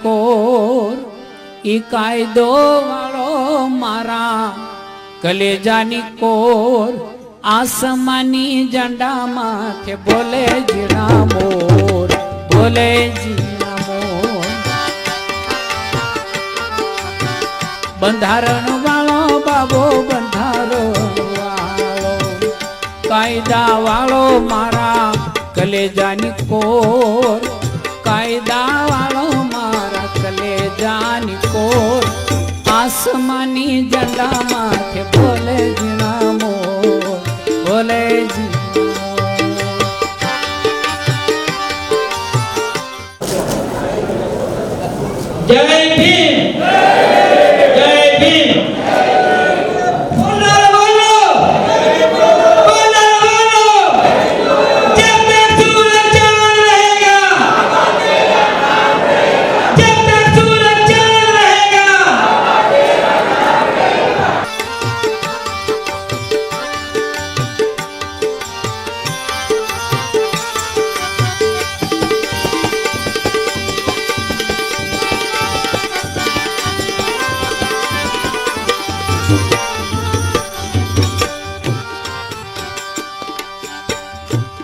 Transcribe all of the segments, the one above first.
Core ઈ કાયદો વાળો મારા કલેજાની કોર આસમાની ઝંડા માથે બોલે જીણા મોર બોલે જીણા મોર બંધારણ વાળો બાબો બંધારણ વાળો કાયદા વાળો મારા કલેજાની કોર કાયદા વાળો મારા કલેજાની કોર આસમાની ઝંડા માથે બોલે જીણા મોર બોલે જય ભીમ જય ભીમ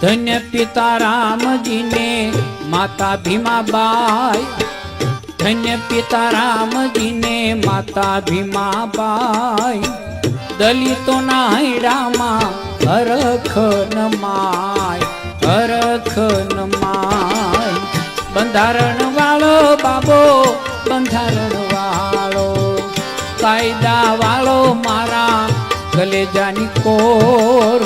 ધન્ય પિતા રામજીને માતા ભીમાબાઈ ધન્ય પિતા રામજીને માતા ભીમાબાઈ દલિતોના હૈડામાં હરખ નમાય બંધારણ વાળો બાબો બંધારણ વાળો કાયદા વાળો મારા કલેજાની કોર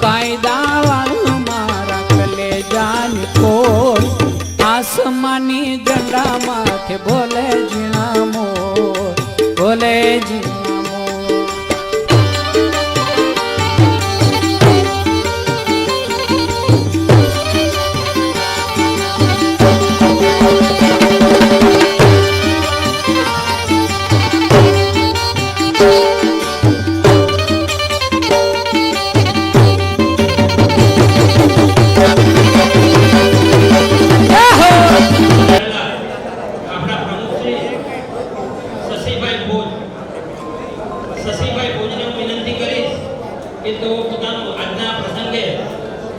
કાયદા વાળો મારા કલેજાની કોર આસમાની ઝંડા માથે બોલે જીણા મોર બોલે જીણા મોર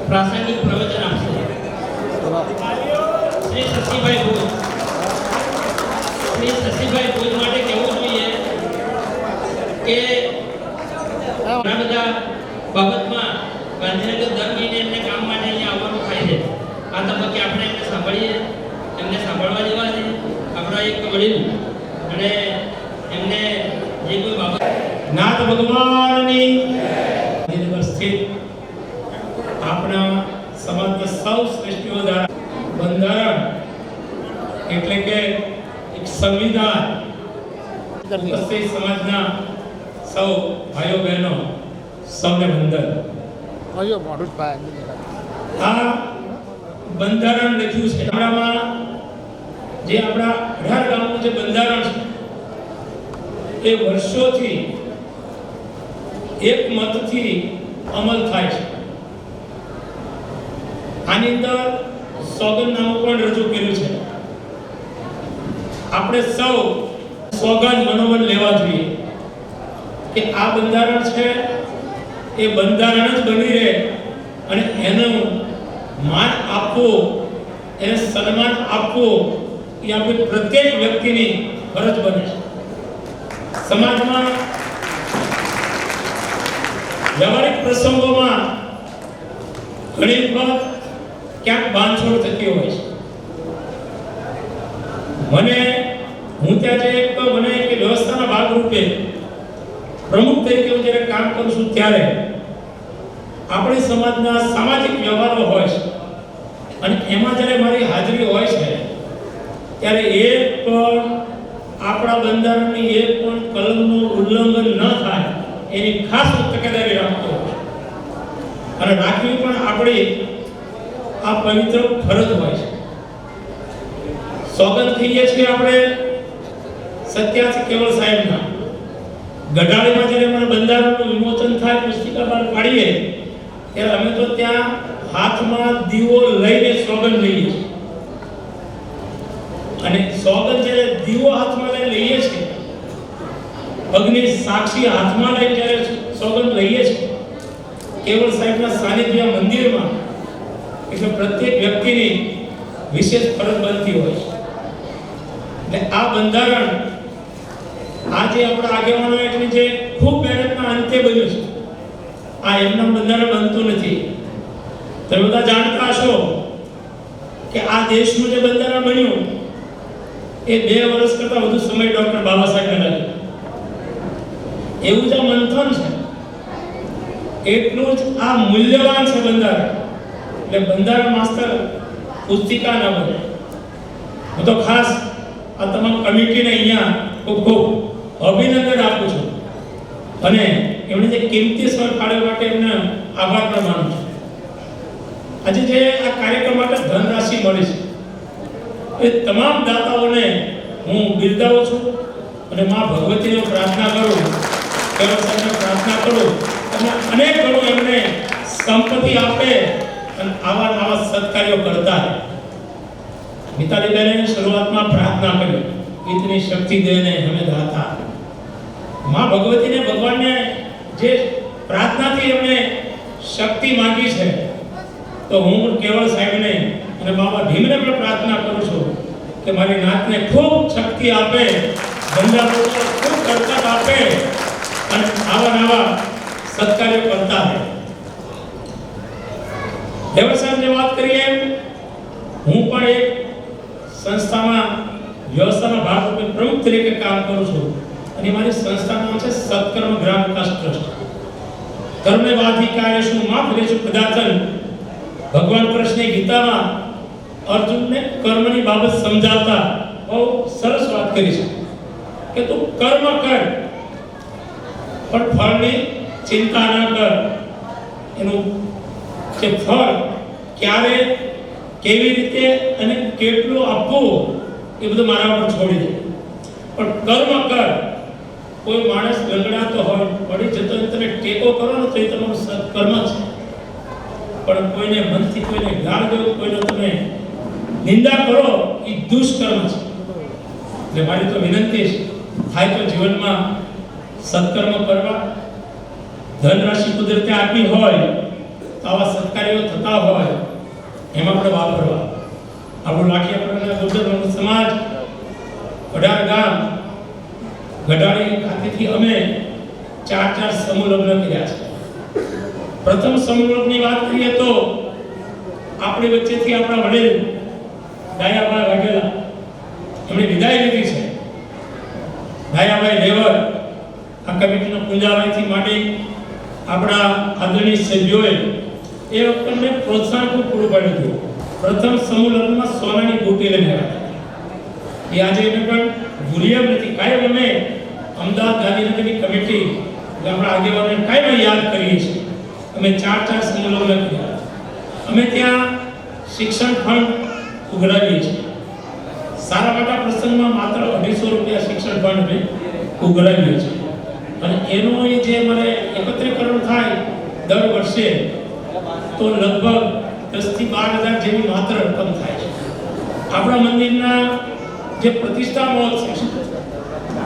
પ્રાસંગિક પ્રવચન આપશે શ્રી શશીભાઈ ભોજ માટે કહેવું જોઈએ કે ઘણા બધા બાબતમાં ગાંધીનગર દર મહિને એમને કામ માટે અહીંયા આવવાનું થાય છે. આ તબક્કે આપણે એમને સાંભળીએ, એમને સાંભળવા જેવા છે. આપણા એક વડીલ અને એમને જે કોઈ બાબત નાથ ભગવાનની ગાંધીનગર સ્થિત આપણા સમાજના સૌ શ્રેષ્ઠીઓ દ્વારા બંધારણ એટલે કે એક સંવિધાન ઉપસ્થિત સમાજના સૌ ભાઈઓ બહેનો સૌને વંદન. આ બંધારણ લખ્યું છે આપણામાં જે આપણા 18 ગામનું જે બંધારણ છે એ વર્ષોથી એક મતથી અમલ થાય છે. આની અંદર સોગંદનામું પણ રજૂ કર્યું છે. આપણે સૌ સોગંદ મનોમન લેવા જોઈએ કે આ બંધારણ છે એ બંધારણ જ બની રહે અને એનું માન આપવું, એને સન્માન આપવું એ આપણી પ્રત્યેક વ્યક્તિની ફરજ બને છે. સમાજમાં વ્યવહારિક પ્રસંગોમાં ઘણી વખત ક્યાંક બાંધછોડ થતી હોય છે. હું ત્યાં જે મને એક વ્યવસ્થાના ભાગરૂપે પ્રમુખ તરીકે હું જ્યારે કામ કરું છું ત્યારે આપણી સમાજના સામાજિક વ્યવહારો હોય છે અને એમાં જ્યારે મારી હાજરી હોય છે ત્યારે એક પણ આપણા બંધારણની એક પણ કલમનું ઉલ્લંઘન ન થાય એની ખાસ તકેદારી રાખતો અને રાખવી પણ આપણી આ પવિત્ર ફરજ હોય છે. સોગંદ થઈએ છીએ આપણે સત્યાસી કેવળ સાહેબના ગઢાળીમાં જ્યારે મને બંધારણનું વિમોચન થાય, પુસ્તિકા બહાર પાડીએ ત્યારે અમે તો ત્યાં હાથમાં દીવો લઈને સોગંદ લઈએ છીએ અને સોગંદ જે અગ્નિ સાક્ષી હાથમાં લઈને જ્યારે સોગંદ લઈએ છીએ કેવળ સાહેબના સાનિધ્ય મંદિરમાં, એટલે પ્રત્યેક વ્યક્તિની વિશેષ ફરજ બનતી હોય છે. એટલે આ બંધારણ આજે આપણા આગેવાનો એટલી જે ખૂબ મહેનતના અંતે બન્યું છે. આ એમનું બંધારણ બનતું નથી. તમે બધા જાણતા હશો કે આ દેશનું જે બંધારણ બન્યું એ 2 વર્ષ કરતા વધુ સમય ડોક્ટર બાબા સાહેબને લાગ્યો. એવું જ મંથન છે, એટલું જ આ મૂલ્યવાન છે બંધારણ. એટલે બંધારણ માસ્તર પુસ્તિકા ન બને. હું તો ખાસ આ તમામ કમિટીને અહીંયા ખૂબ ખૂબ અભિનંદન આપું છું અને એમણે જે કિંમતી સમય ફાળવ્યા માટે એમને આભાર પણ માનું છું. આજે જે આ કાર્યક્રમ માટે ધનરાશિ મળી છે એ તમામ દાતાઓને હું બિરદાવું છું અને માં ભગવતીને પ્રાર્થના કરું, કેવળ સાહેબને પ્રાર્થના કરું અને અનેક ગણો એમને સંપત્તિ આપે અને આવા નવા સત્કાર્યો કરતા રહે. મિતાલીબેને શરૂઆતમાં પ્રાર્થના કરી, ઇતની શક્તિ દેને હમે દાતા. માં ભગવતીને ભગવાનને જે પ્રાર્થનાથી એમને શક્તિ માંગી છે, તો હું કેવળ સાહેબને અને બાબા ભીમને પણ પ્રાર્થના કરું છું કે મારી નાતને ખૂબ શક્તિ આપે, ધંધા ખૂબ કરતા આપે અને આવા નવા સત્કાર્યો કરતા રહે. કેવળ સાહેબની વાત કરીએ, હું પણ એક સંસ્થામાં વ્યવસ્થાના ભાગરૂપે પ્રમુખ તરીકે કામ કરું છું અને મારી સંસ્થાનું નામ છે સત્કર્મ ગ્રામ વિકાસ ટ્રસ્ટ. કર્મેવાધિકારેષુ મા ફલેષુ કદાચન. ભગવાન કૃષ્ણે ગીતામાં અર્જુનને કર્મની બાબત સમજાવતા બહુ સરસ વાત કરી છે કે તું કર્મ કર પણ ફળની ચિંતા ન કર. એનું જે ફળ ક્યારે, કેવી રીતે અને કેટલું આપવું એ બધું મારા ઉપર છોડી દે, પણ કર્મ કર. કોઈ માણસ ગંગડાતો હોય, પડી જતો હોય, તમે ટેકો કરો ને તો એ તમારું સત્કર્મ છે. પણ કોઈને મનથી કોઈને ગાળ દો, કોઈનો તમે નિંદા કરો એ દુષ્કર્મ છે. એટલે મારી તો વિનંતી છે, થાય તો જીવનમાં સત્કર્મ કરવા. ધનરાશિ કુદરતે આપી હોય તો આવા સત્કાર્યો થતા હોય એમાં આપણે વાપરવા. આપણું લાઠીયાપરાના ગુર્જર સમાજ 18 ગામ ગઢાળી ખાતેથી અમે 4 સમૂહ લગ્ન કર્યા છે. પ્રથમ સમૂહ લગ્નની વાત કરીએ તો આપણી વચ્ચેથી આપણા વડીલ ડાયાભાઈ વાઘેલા એમણે વિદાય લીધી છે. ડાયાભાઈ લેવર આ કમિટીનો પૂંજાભાઈથી માંડી આપણા આદરણીય સભ્યોએ એ વખતે અમને પ્રોત્સાહન ખૂબ પૂરું પાડ્યું હતું. પ્રથમ સમૂહ લગ્નમાં સોનાની બુટી લઈને આવ્યા. એ આજે અમે પણ ભૂલ્યા નથી. કાયમ અમે અમદાવાદ ગાંધીનગરની કમિટી આપણા આગેવાનોને કાયમ યાદ કરીએ છીએ. અમે 4 સમૂહ લગ્ન કર્યા. અમે ત્યાં શિક્ષણ ફંડ ઉઘરાવીએ છીએ. સારા મોટા પ્રસંગમાં માત્ર 250 રૂપિયા શિક્ષણ ફંડ અમે ઉઘરાવીએ છીએ અને એનો જે અમારે એકત્રીકરણ થાય દર વર્ષે તો લગભગ 10 થી 12,000 જેવી માત્ર રકમ થાય છે. આપણા મંદિરના જે પ્રતિષ્ઠા મહોત્સવ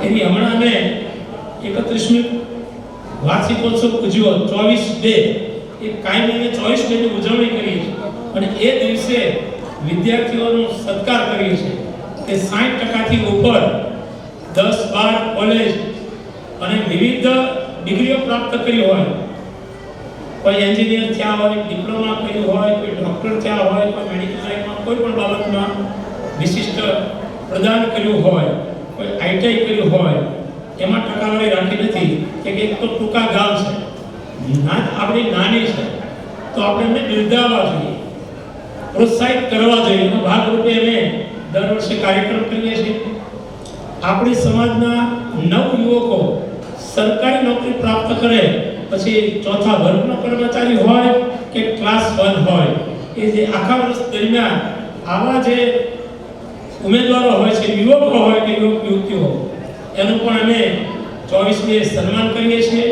એની હમણાં અમે 31મી વાર્ષિકોત્સવ ઉજવ્યો 24/2. એ કાયમી 24/2 ની ઉજવણી કરીએ છીએ અને એ દિવસે વિદ્યાર્થીઓનો સત્કાર કરીએ છીએ કે 60% થી ઉપર 10-12 કોલેજ અને વિવિધ ડિગ્રીઓ પ્રાપ્ત કરી હોય, કોઈ એન્જિનિયર થયા હોય, ડિપ્લોમા કર્યું હોય, કોઈ ડોક્ટર થયા હોય, કોઈ મેડિકલ લાઈનમાં કોઈ પણ બાબતમાં વિશિષ્ટ પ્રદાન કર્યું હોય, કોઈ આઈટીઆઈ કર્યું હોય, એમાં ટકાવારી રાખી નથી કે એક તો ટૂંકા ગામ છે, નાત આપણી નાની છે, તો આપણે એમને બિરદાવવા જોઈએ, પ્રોત્સાહિત કરવા જોઈએ. એનો ભાગરૂપે અમે દર વર્ષે કાર્યક્રમ કરીએ છીએ. આપણી સમાજના 9 યુવકો સરકારી નોકરી પ્રાપ્ત કરે પછી ચોથા વર્ગનો કર્મચારી હોય કે ક્લાસ 1 હોય, એ જે આખા વર્ષ દરમિયાન આવા જે ઉમેદવારો હોય છે, યુવકો હોય કે યુવતીઓ, એનું પણ અમે 24 સન્માન કરીએ છીએ.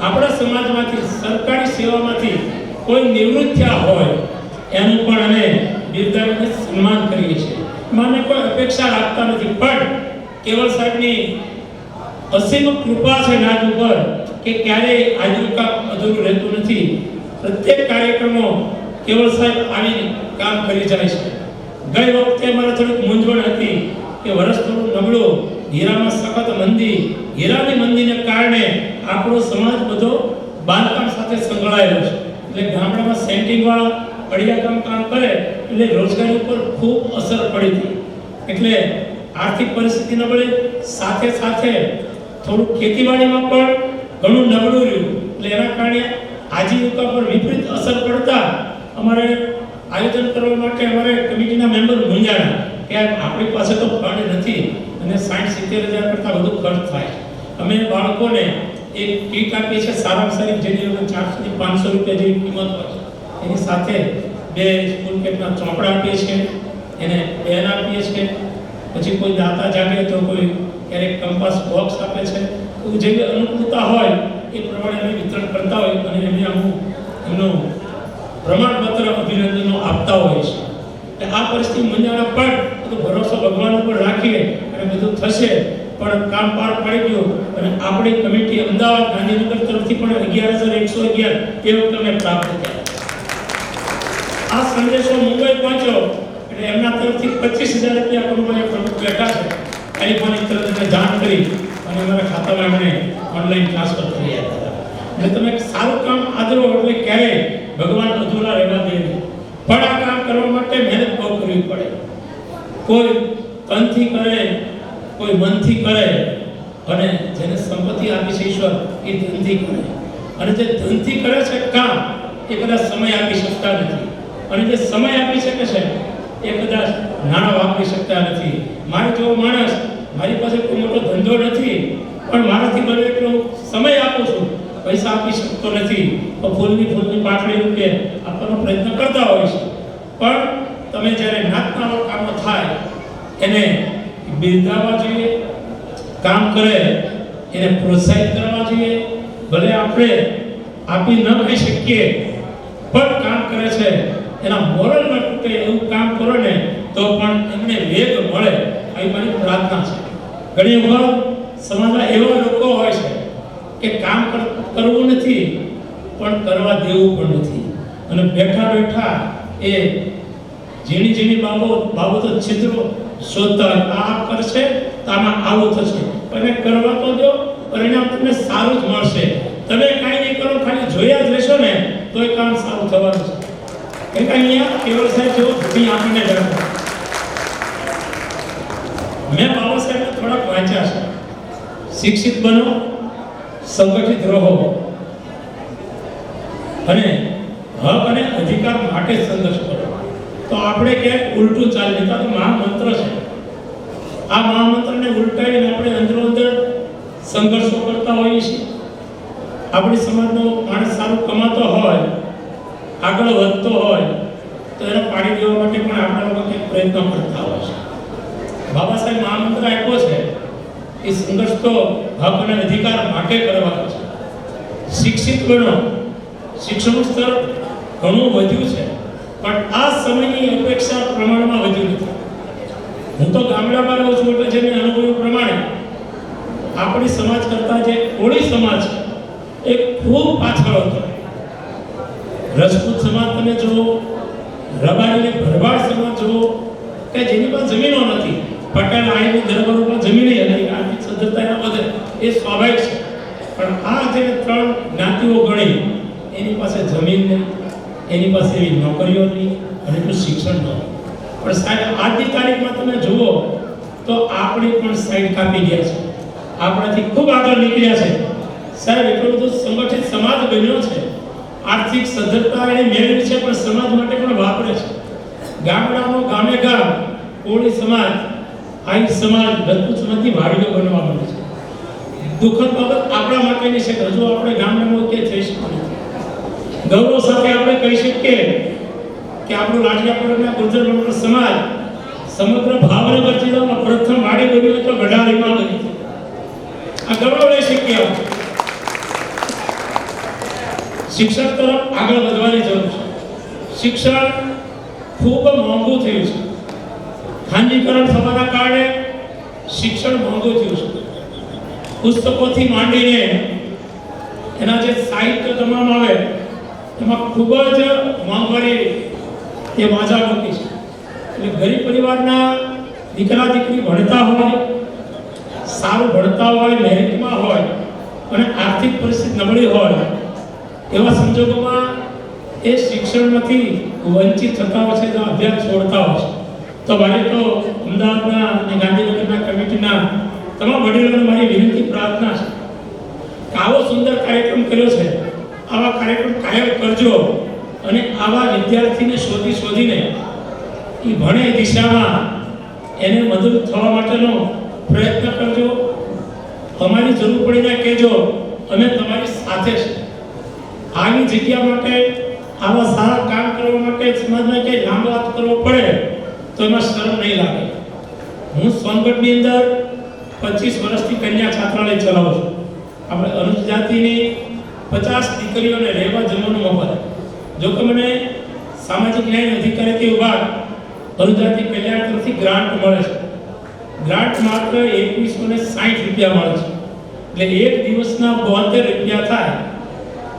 આપણા સમાજમાંથી સરકારી સેવામાંથી કોઈ નિવૃત્ત થયા હોય એનું પણ અમે બિરદાવીને સન્માન કરીએ છીએ. મને કોઈ અપેક્ષા રાખતા નથી, પણ કેવળ સાહેબની અસીમ કૃપા છે નાજ ઉપર કે ક્યારેય આજનું કામ અધૂરું રહેતું નથી. પ્રત્યેક કાર્યક્રમો કેવળ સાહેબ આવી કામ કરી જાય છે. ગઈ વખતે મારે થોડીક મૂંઝવણ હતી કે વર્ષ થોડું નબળું, હીરામાં સખત મંદી, હીરાની મંદીને કારણે આપણો સમાજ બધો બાંધકામ સાથે સંકળાયેલો છે. એટલે ગામડામાં સેન્ટિંગ વાળા પડિયા કામ કરે એટલે રોજગારી ઉપર ખૂબ અસર પડી હતી. એટલે આર્થિક પરિસ્થિતિ નબળી, સાથે સાથે થોડું ખેતીવાડીમાં પણ ઘણું નબળું રહ્યું. એટલે એના કારણે આજીવિકા પર વિપરીત અસર પડતા અમારે આયોજન કરવા માટે અમારે કમિટીના મેમ્બર મૂંઝાણા કે આપણી પાસે તો ફંડ નથી અને 60-70 હજાર કરતાં વધુ ખર્ચ થાય. અમે બાળકોને એક કીટ આપીએ છીએ સારામાં સારી, જેની અંદર 400 થી 500 રૂપિયા જેવી કિંમત હોય. એની સાથે 2 સ્કૂલ કેટના ચોપડા આપીએ છીએ, એને પેન આપીએ છીએ. પછી કોઈ દાતા જાગે તો કોઈ ક્યારેક કંપાસ બોક્સ આપે છે. જેવી અનુકૂળતા હોય એ પ્રમાણે અમે વિતરણ કરતા હોય અને એમને અમુક એમનું પ્રમાણપત્ર અભિનંદનો આપતા હોય છે. એટલે આ પરિસ્થિતિ મંજાણા પણ બધો ભરોસો ભગવાન ઉપર રાખીએ અને બધું થશે. પણ કામ પાર પાડી ગયું અને આપણી કમિટી અમદાવાદ ગાંધીનગર તરફથી પણ 11,111 એ વખતે અમે પ્રાપ્ત કર્યા. આ સંદેશો મુંબઈ પહોંચ્યો એટલે એમના તરફથી 25,000 રૂપિયા કરોડમાં પ્રમુખ બેઠા છે. ટેલિફોનિક તરફ જાણ કરી અને અમારા ખાતામાં એમણે ઓનલાઈન ટ્રાન્સફર કરી આપ્યા. એટલે તમે સારું કામ આદરો એટલે ક્યારેય ભગવાન અધૂરા રહેવા દે નહીં. પણ આ કામ કરવા માટે મહેનત બહુ કરવી પડે. કોઈ તનથી કરે, કોઈ મનથી કરે અને જેને સંપત્તિ આપી છે ઈશ્વર એ ધનથી કરે. અને જે ધનથી કરે છે કામ એ કદાચ સમય આપી શકતા નથી. અને જે સમય આપી શકે છે એ કદાચ નાણાં વાપરી શકતા નથી. મારે જેવો માણસ, મારી પાસે કોઈ મોટો ધંધો નથી પણ મારાથી બને એટલો સમય આપું છું, પૈસા આપી શકતો નથી તો ફૂલની પાટડી રૂપે આપવાનો પ્રયત્ન કરતા હોય છે. પણ તમે જ્યારે નાતના કામો થાય એને બિરદાવવા જોઈએ, કામ કરે એને પ્રોત્સાહિત કરવા જોઈએ. ભલે આપણે આપી ન કહી શકીએ પણ કામ કરે છે એના મોરલ ન તૂટે એવું કામ કરો ને તો પણ એમને વેગ મળે. આવી મારી પ્રાર્થના છે. ઘણી વખત સમાજમાં એવા લોકો હોય છે કે કામ કરવું નથી પણ કરવા દેવું પણ નથી અને બેઠા બેઠા એ ઝીણી બાબતો છિદ્રો શોધતા આ કરશે તો આમાં આવું થશે. અને કરવા તો દો, પરિણામ તમને સારું જ મળશે. તમે કાંઈ નહીં કરો, ખાલી જોયા જ રહેશો ને તો એ કામ સારું થવાનું છે. એટલે અહીંયા કેવળ સાહેબ જેવો ધૂણી આપીને જણાવો. મેં બાબા સાહેબને થોડાક વાંચ્યા છે. શિક્ષિત બનો, સંગઠિત રહો અને હક અને અધિકાર માટે સંઘર્ષ કરો. તો આપણે ક્યાંક ઉલટું ચાલી તો મહામંત્ર છે. આ મહામંત્રને ઉલટાવીને આપણે અંદરો અંદર સંઘર્ષો કરતા હોઈએ છીએ. આપણી સમાજનો માણસ સારું કમાતો હોય, આગળ વધતો હોય તો એને પાડી દેવા માટે પણ આપણા લોકો કંઈક પ્રયત્ન કરતા હોય છે. બાબા સાહેબ મહામંત્ર આપ્યો છે એ સંઘર્ષ તો હક અને અધિકાર માટે કરવાનો છે. શિક્ષિત બનો, શિક્ષણનું સ્તર ઘણું વધ્યું છે પણ આ સમયની અપેક્ષા પ્રમાણમાં વધ્યું નથી. હું તો ગામડામાં રહું છું એટલે જે મેં અનુભવ્યું પ્રમાણે આપણી સમાજ કરતાં જે કોળી સમાજ એ ખૂબ પાછળ હતો. રજપૂત સમાજ તમે જુઓ, રબારી અને ભરવાડ સમાજ જુઓ કે જેની પાસે જમીનો નથી. પટેલ આઈની દરબાર ઉપર જમીન હતી, આર્થિક સદ્ધરતા એના બધે એ સ્વાભાવિક છે. પણ આ જે 3 જ્ઞાતિઓ ગણી એની પાસે જમીન નહીં, એની પાસે એવી નોકરીઓ નહીં અને એટલું શિક્ષણ ન હોય. પણ સાહેબ આજની તારીખમાં તમે જુઓ તો આપણે પણ સાઈડ કાપી ગયા છે, આપણાથી ખૂબ આગળ નીકળ્યા છે. સાહેબ એટલો બધો સંગઠિત સમાજ બન્યો છે, આર્થિક સદ્ધરતા એને મેળવી છે પણ સમાજ માટે પણ વાપરે છે. ગામડાનો ગામે ગામ કોળી સમાજ, આઈ સમાજ, રજપૂત સમાજની વાડીઓ બનવા માંડે છે. દુઃખદ બાબત આપણા માટેની છે કે હજુ આપણે ગામડામાં કે થઈ શકતું નથી. ગૌરવ સાથે આપણે કહી શકીએ કે આપણું લાઠિયાપુરના ગુર્જર મંડળ સમાજ સમગ્ર ભાવનગર જિલ્લામાં પ્રથમ વાડી બન્યું તો ગઢારીમાં બની. આ ગૌરવ લઈ શકીએ આપણે. શિક્ષણ તરફ આગળ વધવાની જરૂર છે. શિક્ષણ ખૂબ મોંઘું થયું છે. ખાનગીકરણ થવાના કારણે શિક્ષણ મોંઘું થયું છે. પુસ્તકોથી માંડીને એના જે સાહિત્ય તમામ આવે એમાં ખૂબ જ મોંઘવારી એ વાંચા મૂકી છે. એટલે ગરીબ પરિવારના દીકરા દીકરી ભણતા હોય, સારું ભણતા હોય, મેરિટમાં હોય અને આર્થિક પરિસ્થિતિ નબળી હોય, એવા સંજોગોમાં એ શિક્ષણમાંથી વંચિત થતા હોય છે, જો અભ્યાસ છોડતા હોય છે. તો મારે તો અમદાવાદના અને ગાંધીનગરના કમિટીના તમામ વડીલોને મારી વિનંતી પ્રાર્થના છે કે આવો સુંદર કાર્યક્રમ કર્યો છે, આવા કાર્યક્રમ કાયમ કરજો અને આવા વિદ્યાર્થીને શોધીને એ ભણે દિશામાં એને મદદ થવા માટેનો પ્રયત્ન કરજો. અમારી જરૂર પડીને કહેજો, અમે તમારી સાથે છે. આવી જગ્યા માટે, આવા સારા કામ કરવા માટે સમાજમાં કંઈ લાંબો હાથ કરવો પડે તો એમાં શરમ નહીં લાગે. હું સોનગઢની અંદર 25 વર્ષથી કન્યા છાત્રાલય ચલાવું છું. આપણે અનુસૂચિત જાતિની 50 દીકરીઓને રહેવા જમવાનું મફત. જો કે મને સામાજિક ન્યાય અધિકારીથી વિભાગ અનુજાતિ કલ્યાણ તરફથી ગ્રાન્ટ મળે છે. ગ્રાન્ટ માત્ર 2160 રૂપિયા મળે છે. એટલે એક દિવસના 72 રૂપિયા થાય.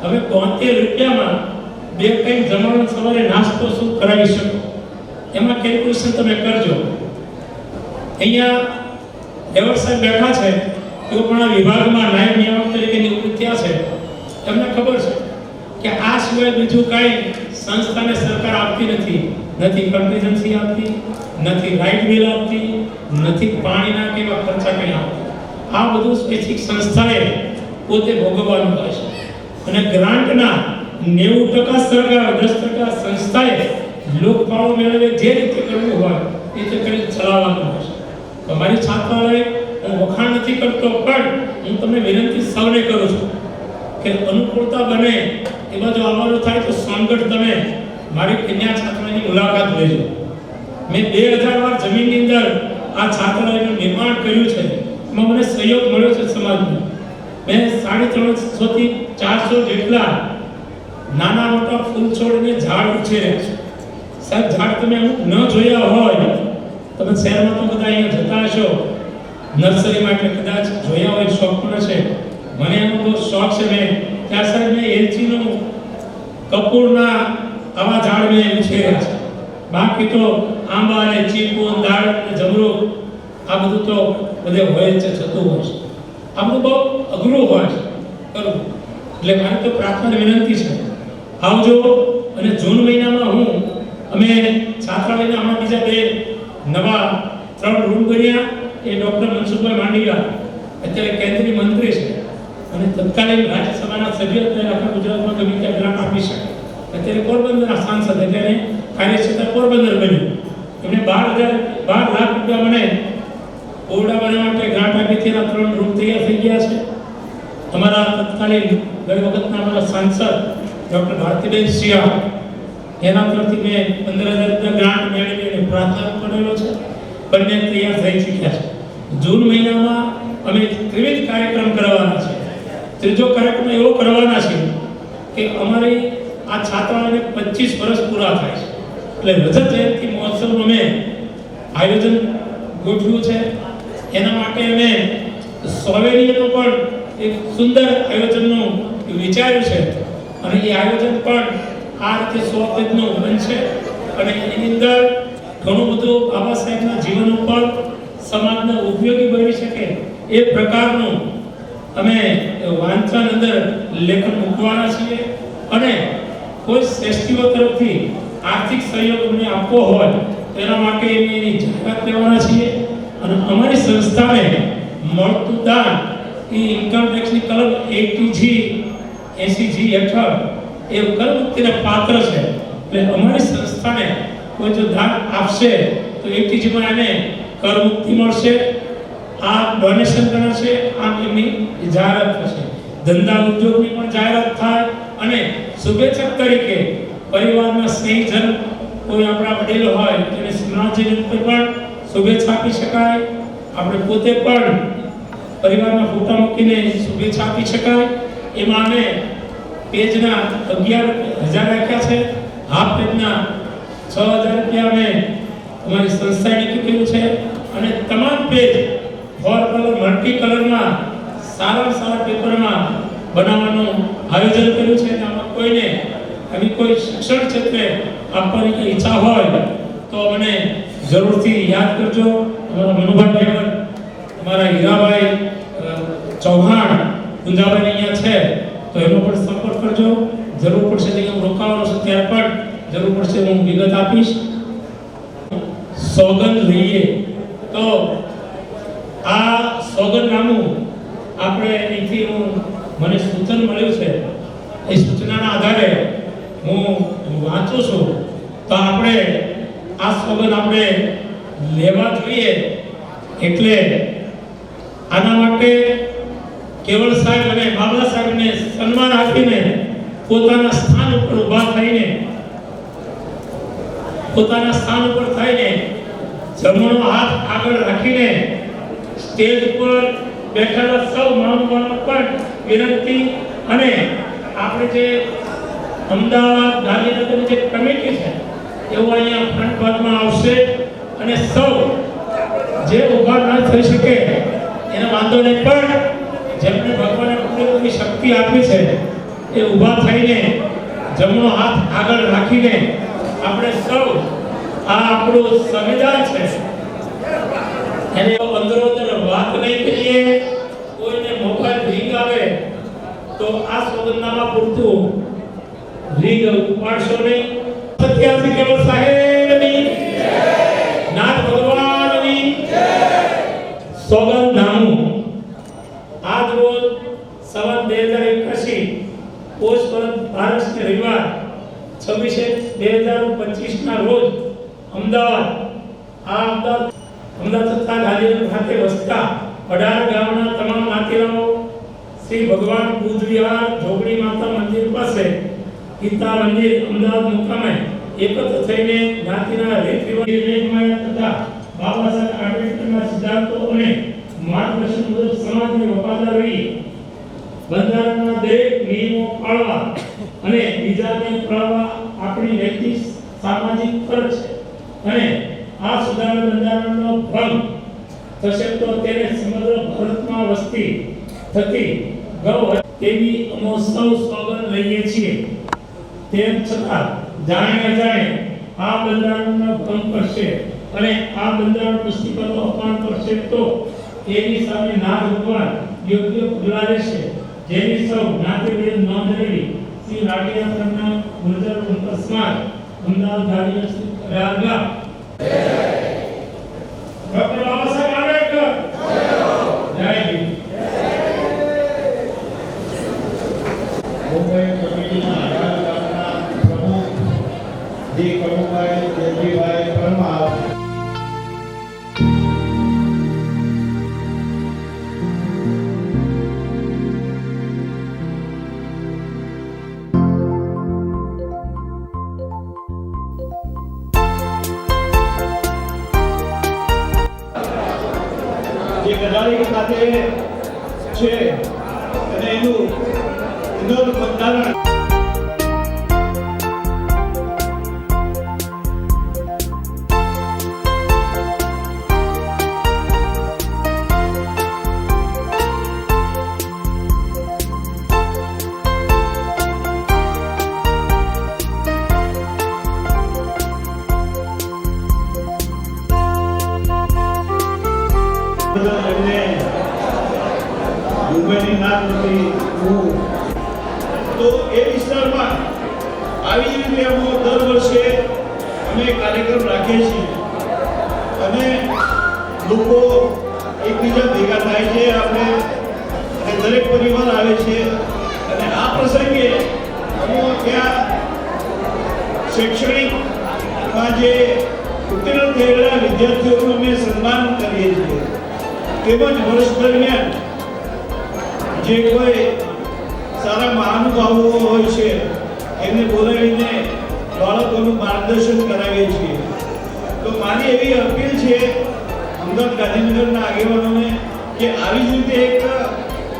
હવે 72 રૂપિયામાં બે ટાઈમ જમવાનું સવારે નાસ્તો શું કરાવી શકો, એમાં કેલ્ક્યુલેશન તમે કરજો. અહીંયા એવર સાહેબ બેઠા છે, તેઓ પણ આ વિભાગમાં નાયબ નિયામક તરીકે નિવૃત્ત થયા છે. એમને ખબર છે કે આ સિવાય બીજું કાંઈ સંસ્થાને સરકાર આપતી નથી. નથી કન્ટીજન્સી આપતી, નથી લાઇટ બિલ આપતી, નથી પાણીના કે એવા ખર્ચા કંઈ આપતી. આ બધું સ્પેસિફિક સંસ્થાએ પોતે ભોગવવાનું હોય છે. અને ગ્રાન્ટના 90% સરકાર, 10% સંસ્થાએ લોકફાળો મેળવે જે રીતે કરવું હોય એ રીતે કરી ચલાવવાનું હોય છે. અમારી છાત્રાલય હું વખાણ નથી કરતો, પણ હું તમને વિનંતી સૌને કરું છું કે અનુકૂળતા બને એ બાજુ આવવાનું થાય તો સોનગઢ તમે મારી કન્યા છાત્રાલયની મુલાકાત લેજો. મેં 2000 વાર જમીનની અંદર આ છાત્રાલયનું નિર્માણ કર્યું છે. એમાં મને સહયોગ મળ્યો છે સમાજનો. મેં 350 થી 400 જેટલા નાના મોટા ફૂલ છોડને ઝાડ ઉછેર્યા છે. સાહેબ, ઝાડ તમે ન જોયા હોય, તમે શહેરમાં તો બધા અહીંયા જતા હશો નર્સરીમાં, એટલે કદાચ જોયા હોય, શોખ પણ છે. મને એનો બહુ શોખ છે. મેં ત્યાં સાહેબ મેં એલચીનું, કપૂરના આવા ઝાડ મેં ઉછેર્યા છે. બાકી તો આંબા અને ચીકુ, દાળ અને જમરૂખ આ બધું તો બધે હોય છે, થતું હોય છે. આ બધું બહુ અઘરું હોય છે કરવું. એટલે મારી તો પ્રાર્થના વિનંતી છે, આવજો. અને જૂન મહિનામાં અમે છાત્રાલયના હમણાં બીજા 2 નવા 3 રૂમ બન્યા. એ ડૉક્ટર મનસુખભાઈ માંડવિયા અત્યારે કેન્દ્રીય મંત્રી છે અને તત્કાલીન રાજ્યસભાના સભ્ય અત્યારે આખા ગુજરાતમાં ગમે ત્યાં ગ્રાન્ટ આપી શકે. અત્યારે પોરબંદરના સાંસદ, એટલે કાર્યક્ષેત્ર પોરબંદર બન્યું. એમને 12 લાખ રૂપિયા મને ઓરડા બનાવવા માટે ગ્રાન્ટ આપી. તેના 3 રૂમ તૈયાર થઈ ગયા છે. અમારા તત્કાલીન ગઈ વખતના અમારા સાંસદ ડૉક્ટર ભારતીબેન સિંહ, એના તરફથી મેં 15,000 રૂપિયા ગ્રાન્ટ મેળવીને પ્રાર્થના કરેલો છે. બંને તૈયાર થઈ ચૂક્યા છે. જૂન મહિનામાં અમે ત્રિવિધ કાર્યક્રમ કરવાના છે. ત્રીજો કાર્યક્રમ એવો કરવાના છે કે અમારી આ છાત્રાલયને 25 વર્ષ પૂરા થાય છે. એટલે રજત જયંતિ મહોત્સવનું અમે આયોજન ગોઠવ્યું છે. એના માટે અમે સોવેનિયરનું પણ એક સુંદર આયોજનનું વિચાર્યું છે. અને એ આયોજન પણ આ રીતે 100 પેજનું બનશે. અને એની અંદર ઘણું બધું બાબા સાહેબના જીવન ઉપર સમાજને ઉપયોગી બની શકે એ પ્રકારનું અમે વાંચન અંદર લેખન મૂકવાના છીએ. અને કોઈ શ્રેષ્ઠીઓ તરફથી આર્થિક સહયોગ અમને આપવો હોય તેના માટે એની જાહેરાત લેવાના છીએ. અને અમારી સંસ્થાને મળતું દાન એ ઇન્કમ ટેક્સની કલમ 80G હેઠળ એ કરમુક્તિને પાત્ર છે. એટલે અમારી સંસ્થાને કોઈ જો દાન આપશે તો 80Gમાં એને કરમુક્તિ મળશે. આ ડોનેશન ગણાશે. આમ એમની જાહેરાત થશે. ધંધા ઉદ્યોગની પણ જાહેરાત થાય. અને શુભેચ્છક તરીકે પરિવારના સ્નેહીજન કોઈ આપણા વડીલ હોય તેને સિમરાજની પણ શુભેચ્છા આપી શકાય. આપણે પોતે પણ પરિવારના ફોટા મૂકીને શુભેચ્છા આપી શકાય. એમાં અમે પેજના 11,000 રાખ્યા છે. હાફ પેજના 6,000 રૂપિયા અમે અમારી સંસ્થાએ નક્કી કર્યું છે. અને તમામ પેજ 4 કલર મલ્ટી કલરમાં સારા પેપરમાં બનાવવાનું આયોજન કર્યું છે. આમાં કોઈને આવી કોઈ શિક્ષણ ક્ષેત્રે આપવાની કોઈ ઈચ્છા હોય તો મને જરૂરથી યાદ કરજો. અમારા મનુભાઈ ડ્રાઈવર, અમારા હીરાભાઈ ચૌહાણ ગુંજાભાઈ અહીંયા છે તો એનો પણ સંપર્ક કરજો. જરૂર પડશે તો હું રોકાવાનો છું ત્યારે પણ જરૂર પડશે હું વિગત આપીશ. સોગંદ લઈએ તો આ સોગંદનામું આપણે અહીંથી મને સૂચન મળ્યું છે. એ સૂચનાના આધારે હું વાંચું છું તો આપણે આ સોગંદ આપણે લેવા જોઈએ. એટલે આના માટે કેવળ સાહેબ અને બાબલા સાહેબને સન્માન આપીને પોતાના સ્થાન ઉપર ઊભા થઈને જમણો હાથ આગળ રાખીને સ્ટેજ પર બેઠેલા સૌ મહાનુભાવોને પણ વિનંતી અને આપણે જે અમદાવાદ ગાંધીનગરની જે કમિટી છે એવો અહીંયા ફ્રન્ટ ભાગમાં આવશે અને સૌ જે ઊભા ન થઈ શકે એને વાંધો નહીં, પણ જેમને ભગવાને પૂરેપૂરી શક્તિ આપી છે એ ઊભા થઈને જમણો હાથ આગળ રાખીને આપણે સૌ આ આપણું સંવિધાન છે એને અંદરોઅંદર વાત નહીં કરીએ. કોઈને મોબાઈલ રિંગ આવે તો આ સોગંદનામા પૂરતું રિંગ ઉપાડશો નહીં. સત્યાસી કેવળ સાહેબની નાથ ભગવાનની સોગંદનામું આજ રોજ સંવત 2081 પોષ પરબ ભારત રવિવાર 26/1/2025 ના રોજ અમદાવાદ તથા ગાંધીનગર ખાતે વસતા 18 ગામના તમામ માતીરાઓ શ્રી ભગવાન બુદ્ધ વિહાર જોગણી માતા મંદિર પાસે ગીતા મંદિર અમદાવાદ મુકામે એકત્ર થઈને જ્ઞાતિના રીત રિવાજ તથા બાબા સાહેબ આંબેડકરના સિદ્ધાંતો અને માર્ગદર્શન મુજબ સમાજને વફાદાર રહી બંધારણના દરેક નિયમો પાળવા અને બીજાને પાળવા આપણી નૈતિક સામાજિક ફરજ છે. અને આ સુધારા બંધારણનો ભંગ થશે તો તેને સમગ્ર ભારતમાં વસ્તી થતી ગૌ તેવી અમે સૌ સોગંદ લઈએ છીએ. તેમ છતાં જાણે અજાણે આ બંધારણનો ભંગ કરશે અને આ બંધારણ પુસ્તિકાનું અપમાન કરશે તો તેની સામે નાથ ભગવાન યોગ્ય પગલાં લેશે. જેની સૌ જ્ઞાતિભેદ નોંધ લેવી. શ્રી રાગીયાના ગુર્જર અકસ્માત અમદાવાદ ગાડીઓ રાગા ડોક્ટર બાબા સાહેબ આંબેડકર જય હિન્દ. મુંબઈ કમિટીના ગામના પ્રમુખ જી કનુભાઈ દેવજીભાઈ પરમાર જે ગઢાળી ખાતે છે અને એનું બંધારણ મુંબઈની નાથમાંથી તો એ વિસ્તારમાં આવી જ રીતે અમે દર વર્ષે અમે કાર્યક્રમ રાખીએ છીએ અને લોકો એકબીજા ભેગા થાય છે. આપણે અને દરેક પરિવાર આવે છે અને આ પ્રસંગે અમે ત્યાં શૈક્ષણિકમાં જે ઉત્તીર્ણ થયેલા વિદ્યાર્થીઓનું અમે સન્માન કરીએ છીએ. તેમજ વર્ષ દરમિયાન જે કોઈ સારા મહાનુભાવો હોય છે એમને બોલાવીને બાળકોનું માર્ગદર્શન કરાવીએ છીએ. તો મારી એવી અપીલ છે અમદાવાદ ગાંધીનગરના આગેવાનોને કે આવી જ રીતે એક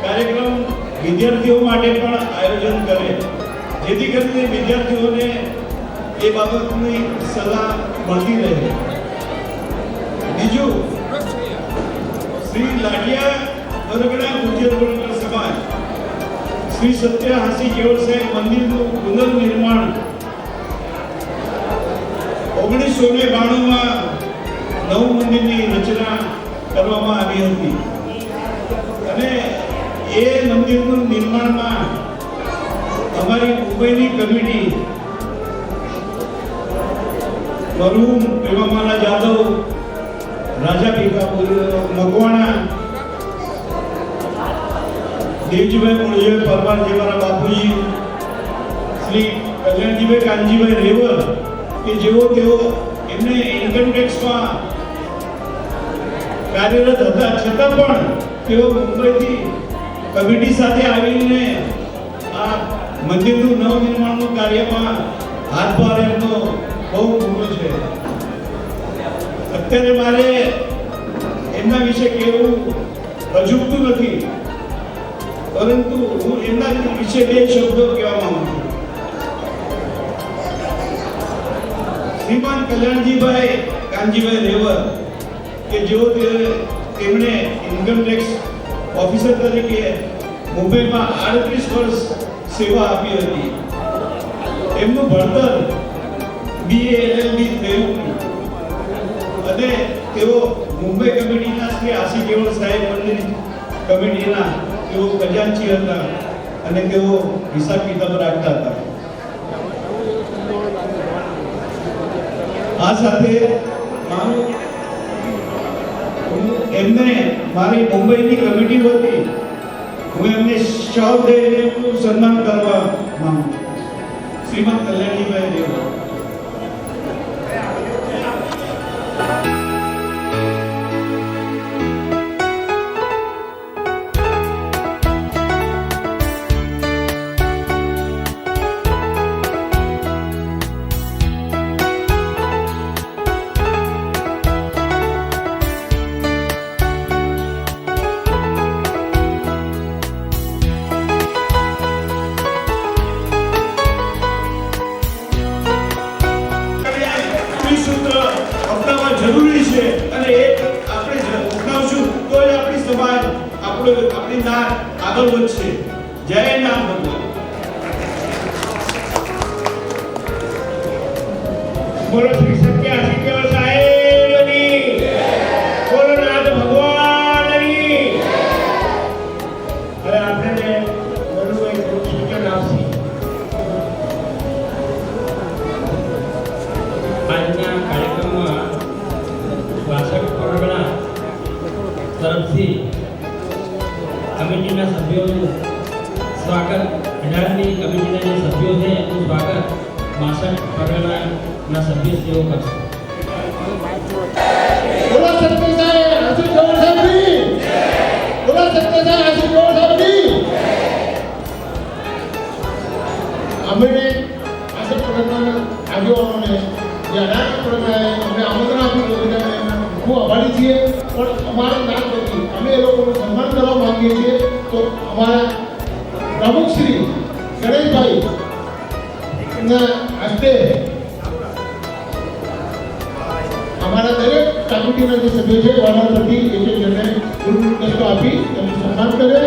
કાર્યક્રમ વિદ્યાર્થીઓ માટે પણ આયોજન કરે જેથી કરીને વિદ્યાર્થીઓને એ બાબતની સલાહ મળતી રહે. બીજું શ્રી લાડિયા અરગડા ગુજર વણકર સમાજ શ્રી સત્ય હાસી કેવળ સાહેબ મંદિરનું પુનર્નિર્માણ 1992 માં નવું મંદિરની રચના કરવામાં આવી હતી અને એ મંદિરનું નિર્માણમાં અમારી મુંબઈની કમિટી મરહુમ પ્રેમામાલા જાદવ, રાજા ભીખા મકવાણા, દેવજીભાઈ મુળજીભાઈ પરમાર જેવાના બાપુજી, શ્રી કલ્યાણજીભાઈ કાનજીભાઈ રેવર કે તેઓ એમને ઇન્કમ ટેક્સમાં કાર્યરત હતા છતાં પણ તેઓ મુંબઈથી કમિટી સાથે આવીને આ મંદિરનું નવનિર્માણનું કાર્યમાં હાથભાર એમનો બહુ મોટો છે. અત્યારે મારે એમના વિશે કહેવું અજુગતું નથી, પરંતુ હું એમના વિશે બે શબ્દો કહેવા માંગુ છું. શ્રીમાન કલ્યાણજીભાઈ કાનજીભાઈ રેવર કે જેઓ તેમણે ઇન્કમ ટેક્સ ઓફિસર તરીકે મુંબઈમાં 38 વર્ષ સેવા આપી હતી. એમનું ભણતર BA LLB થયું અને તેઓ મુંબઈ કમિટીના શ્રી હાસી કેવળ સાહેબ મંદિર કમિટીના તેઓ ખજાનચી હતા અને તેઓ હિસાબ કિતાબ રાખતા હતા. આ સાથે એમને મારી મુંબઈની કમિટી વતી હું એમને શાલ દઈને સન્માન કરવા માંગુ. શ્રીમદ કલ્યાણીભાઈ રેવર. જરૂરી છે અને એ આપણે અપનાવશું તો જ આપણી સમાજ આપણી નાત આગળ વધશે. જય નામ ભગવાન. બોલો શ્રી સત્ય હાસી કેવળ સાહેબની બોલો નાથ ભગવાનની. હવે આપણે બોલવું એક સૂચન આપશે. આજના કાર્યક્રમમાં વાસઠ પરગણા તરફથી કમિટીના સભ્યોનું સ્વાગત, 18ની કમિટીના જે સભ્યો છે એમનું સ્વાગત 62 પરગણાના સભ્યશ્રીઓ કરશે. બોલો સત્ય સાહેબ હાસી કેવળ સાહેબની. બોલો સત્ય સાહેબ હાસી કેવળ સાહેબની. અમે આશા પરગણાના આગેવાનોને જે 18 પરગણાએ અમને આમંત્રણ આપ્યું હતું ખૂબ આભારી છીએ, પણ અમારા નામ નથી અમે એ લોકોનું સન્માન કરવા માંગીએ છીએ. તો અમારા પ્રમુખ શ્રી ગણેશભાઈ ના હસ્તે અમારા દરેક કમિટીના જે સભ્યો છે વાળા પ્રતિ એક જણને ગુરુદસ્તો આપી એમનું સન્માન કરે.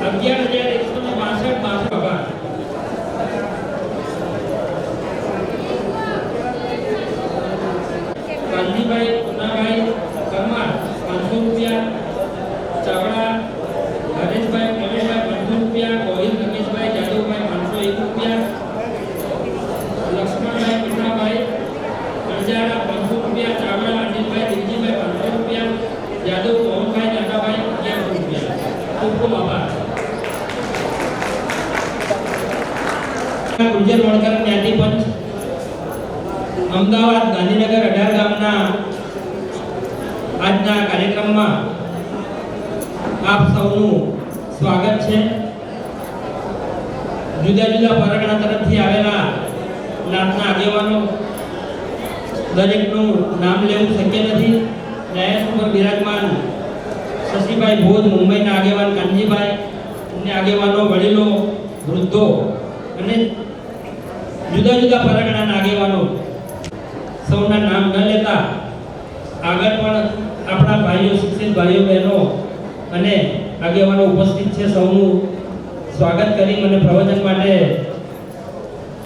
11,162 આભાર. કાનજીભાઈ પુનાભાઈ પરમાર 500 રૂપિયા. ચાવડા હરેશભાઈ પ્રવેશભાઈ 500 રૂપિયા. ગોહિલ રમેશભાઈ જાદવભાઈ 501 રૂપિયા. લક્ષ્મણભાઈ પટનાભાઈ અંજારા 500 રૂપિયા. ચાવડા અનિલભાઈ દિલજીભાઈ 500 રૂપિયા. જાદવ મોહનભાઈ દાદાભાઈ 1100 રૂપિયા. ખૂબ ખૂબ આભાર. ગુર્જર વણકર જ્ઞાતિ પંચ અમદાવાદ ગાંધીનગર 18 ગામના આજના કાર્યક્રમમાં આપ સૌનું સ્વાગત છે. જુદા જુદા પરગણા તરફથી આવેલા નાતના આગેવાનો, દરેકનું નામ લેવું શક્ય નથી. ન્યાયાસ ઉપર બિરાજમાન શશીભાઈ ભોજ, મુંબઈના આગેવાન કાનજીભાઈ અને આગેવાનો, વડીલો, વૃદ્ધો અને જુદા જુદા પરગણાના આગેવાનો સૌના નામ ન લેતા આગળ પણ આપણા ભાઈઓ, શિક્ષિત ભાઈઓ બહેનો અને આગેવાનો ઉપસ્થિત છે. સૌનું સ્વાગત કરી મને પ્રવચન માટે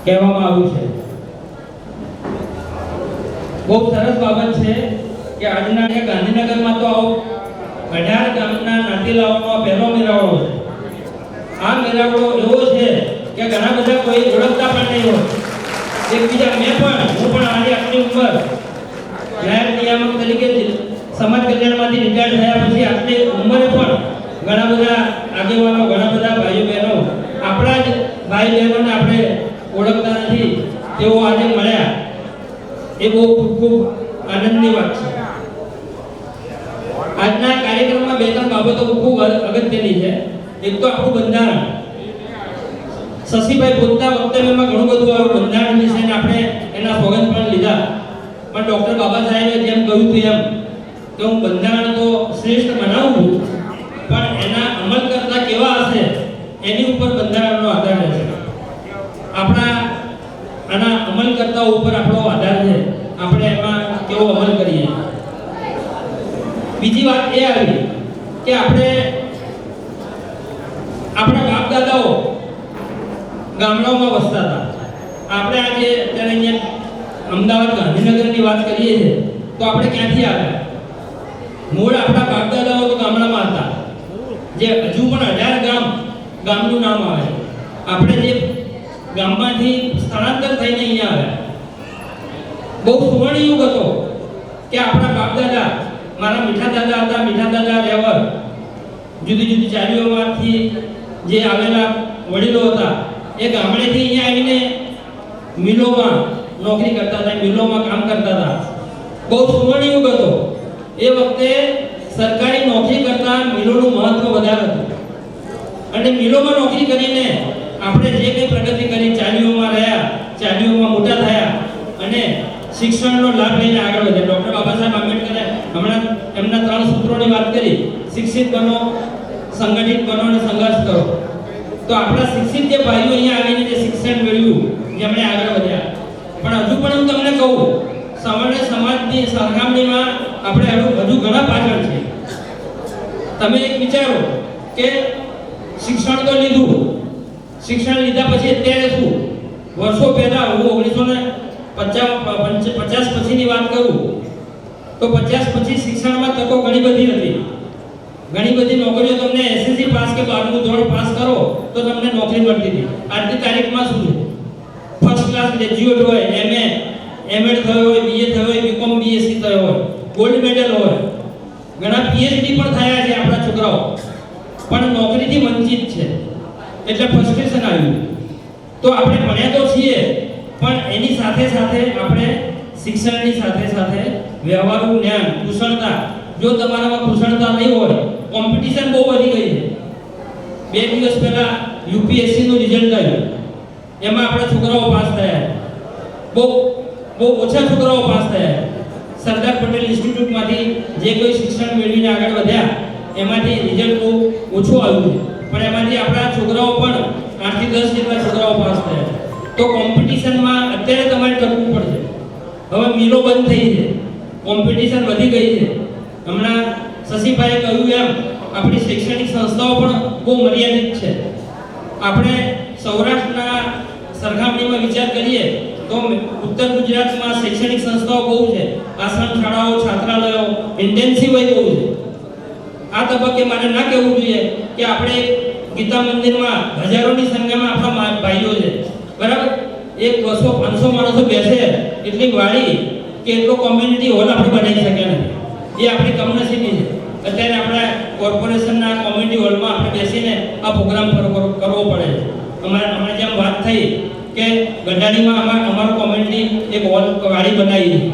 કહેવામાં આવ્યું છે. બહુ સરસ બાબત છે કે આજના ગાંધીનગરમાં તો 18 ગામના નાતીલાઓનો પહેલો મેળાવડો છે. આ મેળાવડો એવો છે કે ઘણા બધા કોઈ ઓળખતા પણ નહીં હોય. એકબીજા હું પણ આજે આટલી ઉંમર નાયબ નિયામક તરીકે સમાજ કલ્યાણમાંથી રિટાયર થયા પછી આટલી ઉંમરે પણ ઘણા બધા આગેવાનો, ઘણા બધા ભાઈઓ બહેનો, આપણા જ ભાઈ બહેનોને આપણે ઓળખતા નથી, તેઓ આજે મળ્યા. એ બહુ ખૂબ આનંદની વાત છે. આજના કાર્યક્રમમાં બે ત્રણ બાબતો ખૂબ અગત્યની છે. એક તો આપણું બંધારણ. શશીભાઈ બોલતા વખતે એમાં ઘણું બધું આવ્યું બંધારણ વિશે, આપણે એના સોગંદ પણ લીધા. પણ ડૉક્ટર બાબા સાહેબે જેમ કહ્યું હતું એમ કે હું બંધારણ તો શ્રેષ્ઠ બનાવું છું, પણ એના અમલ કરતા કેવા હશે એની ઉપર બંધારણનો આધાર છે. આપણા આના અમલ કરતા ઉપર આપણો આધાર છે, આપણે એમાં કેવો અમલ કરીએ. બીજી વાત એ આવી કે આપણા બાપ દાદાઓ ગામડાઓમાં વસતા હતા. આપણે આજે અત્યારે અહીંયા અમદાવાદ ગાંધીનગરની વાત કરીએ છીએ તો આપણે ક્યાંથી આવ્યા? મૂળ આપણા બાપ દાદાઓ તો ગામડામાં હતા, જે હજુ પણ 18 ગામનું નામ આવે. આપણે જે ગામમાંથી સ્થળાંતર થઈને અહીંયા આવ્યા. બહુ સુવર્ણ યુગ હતો કે આપણા બાપ દાદા, મારા મીઠા દાદા હતા, મીઠા દાદા રેવર, જુદી જુદી ચાલીઓમાંથી જે આવેલા વડીલો હતા, એ ગામડેથી અહીંયા આવીને મિલોમાં નોકરી કરતા હતા, મિલોમાં કામ કરતા હતા. બહુ સુવર્ણ યુગ હતો. એ વખતે સરકારી નોકરી કરતા મિલોનું મહત્વ વધારે હતું. અને મિલોમાં નોકરી કરીને આપણે જે કંઈ પ્રગતિ કરી, ચાલીઓમાં રહ્યા, ચાલીઓમાં મોટા થયા અને શિક્ષણનો લાભ લઈને આગળ વધ્યા. ડૉક્ટર બાબા સાહેબ આંબેડકરે હમણાં એમના 3 સૂત્રોની વાત કરી: શિક્ષિત બનો, સંગઠિત બનો અને સંઘર્ષ કરો. તો આપણા શિક્ષિત જે ભાઈઓ અહીંયા આવીને જે શિક્ષણ મેળવ્યું, જેમણે આગળ વધ્યા. પણ હજુ પણ હું તમને કહું, સામાન્ય સમાજની સરખામણીમાં આપણે હજુ ઘણા પાછળ છે. તમે એક વિચારો કે શિક્ષણ તો લીધું, શિક્ષણ લીધા પછી અત્યારે શું? વર્ષો પહેલા હું 1950 પછીની વાત કરું તો 50 પછી શિક્ષણમાં તકો ઘણી બધી હતી. ઘણી બધી નોકરીઓ તમને એસએસસી પાસ કે 12મું ધોરણ પાસ કરો તો તમને નોકરી મળતી હતી. આજની તારીખમાં શું છે? ફર્સ્ટ ક્લાસ ગ્રેજ્યુએટ હોય, એમએ, એમએડ થયો હોય, બીએ થયો હોય, બીકોમ, બીએસસી થયો હોય, ગોલ્ડ મેડલ હોય, ઘણા પીએચડી પણ થયા છે આપણા છોકરાઓ, પણ નોકરીથી વંચિત છે. એટલે ફ્રસ્ટ્રેશન આવ્યું. તો આપણે ભણ્યા તો છીએ, પણ એની સાથે સાથે આપણે શિક્ષણની સાથે સાથે વ્યવહારુ જ્ઞાન, કુશળતા. જો તમારામાં કુશળતા નહીં હોય, કોમ્પિટિશન બહુ વધી ગઈ છે. 2 દિવસ પહેલા યુપીએસસીનું રિઝલ્ટ આવ્યું, એમાં આપણા છોકરાઓ પાસ થયા. બહુ ઓછા છોકરાઓ પાસ થયા. સરદાર પટેલ ઇન્સ્ટિટ્યૂટમાંથી જે કોઈ શિક્ષણ મેળવીને આગળ વધ્યા એમાંથી રિઝલ્ટ બહુ ઓછું આવ્યું છે, પણ એમાંથી આપણા છોકરાઓ પણ 8 થી 10 જેટલા છોકરાઓ પાસ થયા. તો કોમ્પિટિશનમાં અત્યારે તમારે ટકવું પડશે. હવે મિલો બંધ થઈ છે, કોમ્પિટિશન વધી ગઈ છે. હમણાં શશીભાઈએ કહ્યું એમ આપણી શૈક્ષણિક સંસ્થાઓ પણ બહુ મર્યાદિત છે. આપણે સૌરાષ્ટ્રના સરખામણીમાં વિચાર કરીએ તો ઉત્તર ગુજરાતમાં શૈક્ષણિક સંસ્થાઓ બહુ છે. આશ્રમ શાળાઓ, છાત્રાલયો, ઇન્ટેન્સિવ બહુ છે. આ તબક્કે મારે ના કહેવું જોઈએ કે આપણે ગીતા મંદિરમાં હજારોની સંખ્યામાં આપણા ભાઈઓ છે, બરાબર? 100-500 માણસો બેસે એટલી વાળી કે એટલો કોમ્યુનિટી હોલ આપણે બનાવી શક્યા નથી. એ આપણી કમનસીબી છે. અત્યારે આપણા કોર્પોરેશનના કોમ્યુનિટી હોલમાં આપણે બેસીને આ પ્રોગ્રામ કરવો પડે છે. અમારે જેમ વાત થઈ કે ગઢાડીમાં અમારો કોમ્યુનિટી એક હોલ વાળી બનાવી છે.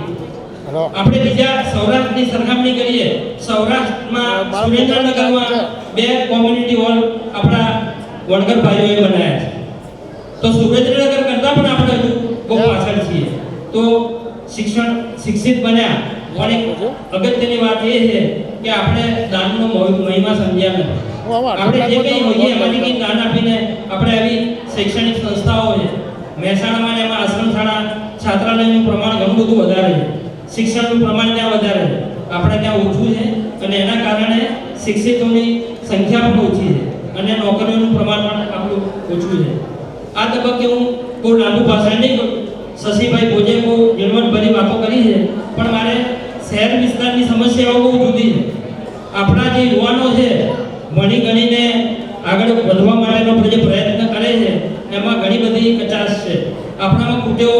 આપણે બીજા સૌરાષ્ટ્રની સરખામણી કરીએ, સૌરાષ્ટ્રમાં સુરેન્દ્રનગરમાં 2 કોમ્યુનિટી હોલ આપણા વણકર ભાઈઓએ બનાવ્યા છે. તો સુરેન્દ્રનગર કરતાં પણ આપણે હજુ બહુ પાછળ છીએ. તો શિક્ષિત બન્યા પણ એક અગત્યની વાત એ છે કે આપણે દાનનો મહિમા સમજ્યા નથી. આપણે જે કંઈ હોઈએ એમાંથી કંઈ દાન આપીને આપણે આવી શૈક્ષણિક સંસ્થાઓ છે, મહેસાણામાં એમાં આશ્રમ શાળા, છાત્રાલયનું પ્રમાણ ઘણું બધું વધારે છે. શિક્ષણનું પ્રમાણ ત્યાં વધારે છે, આપણે ત્યાં ઓછું છે. અને એના કારણે શિક્ષિતોની સંખ્યા પણ ઓછી છે અને નોકરીઓનું પ્રમાણ પણ આપણું ઓછું છે. આ તબક્કે હું બહુ લાંબુ ભાષણ નહીં કરું. શશીભાઈ ભોજે બહુ ઝીણવટભરી વાતો કરી છે, પણ મારે શહેર વિસ્તારની સમસ્યાઓ બહુ જુદી છે. આપણા જે યુવાનો છે ભણી ગણીને આગળ વધવા માટેનો જે પ્રયત્ન કરે છે એમાં ઘણી બધી કચાશ છે. આપણામાં કુટેવો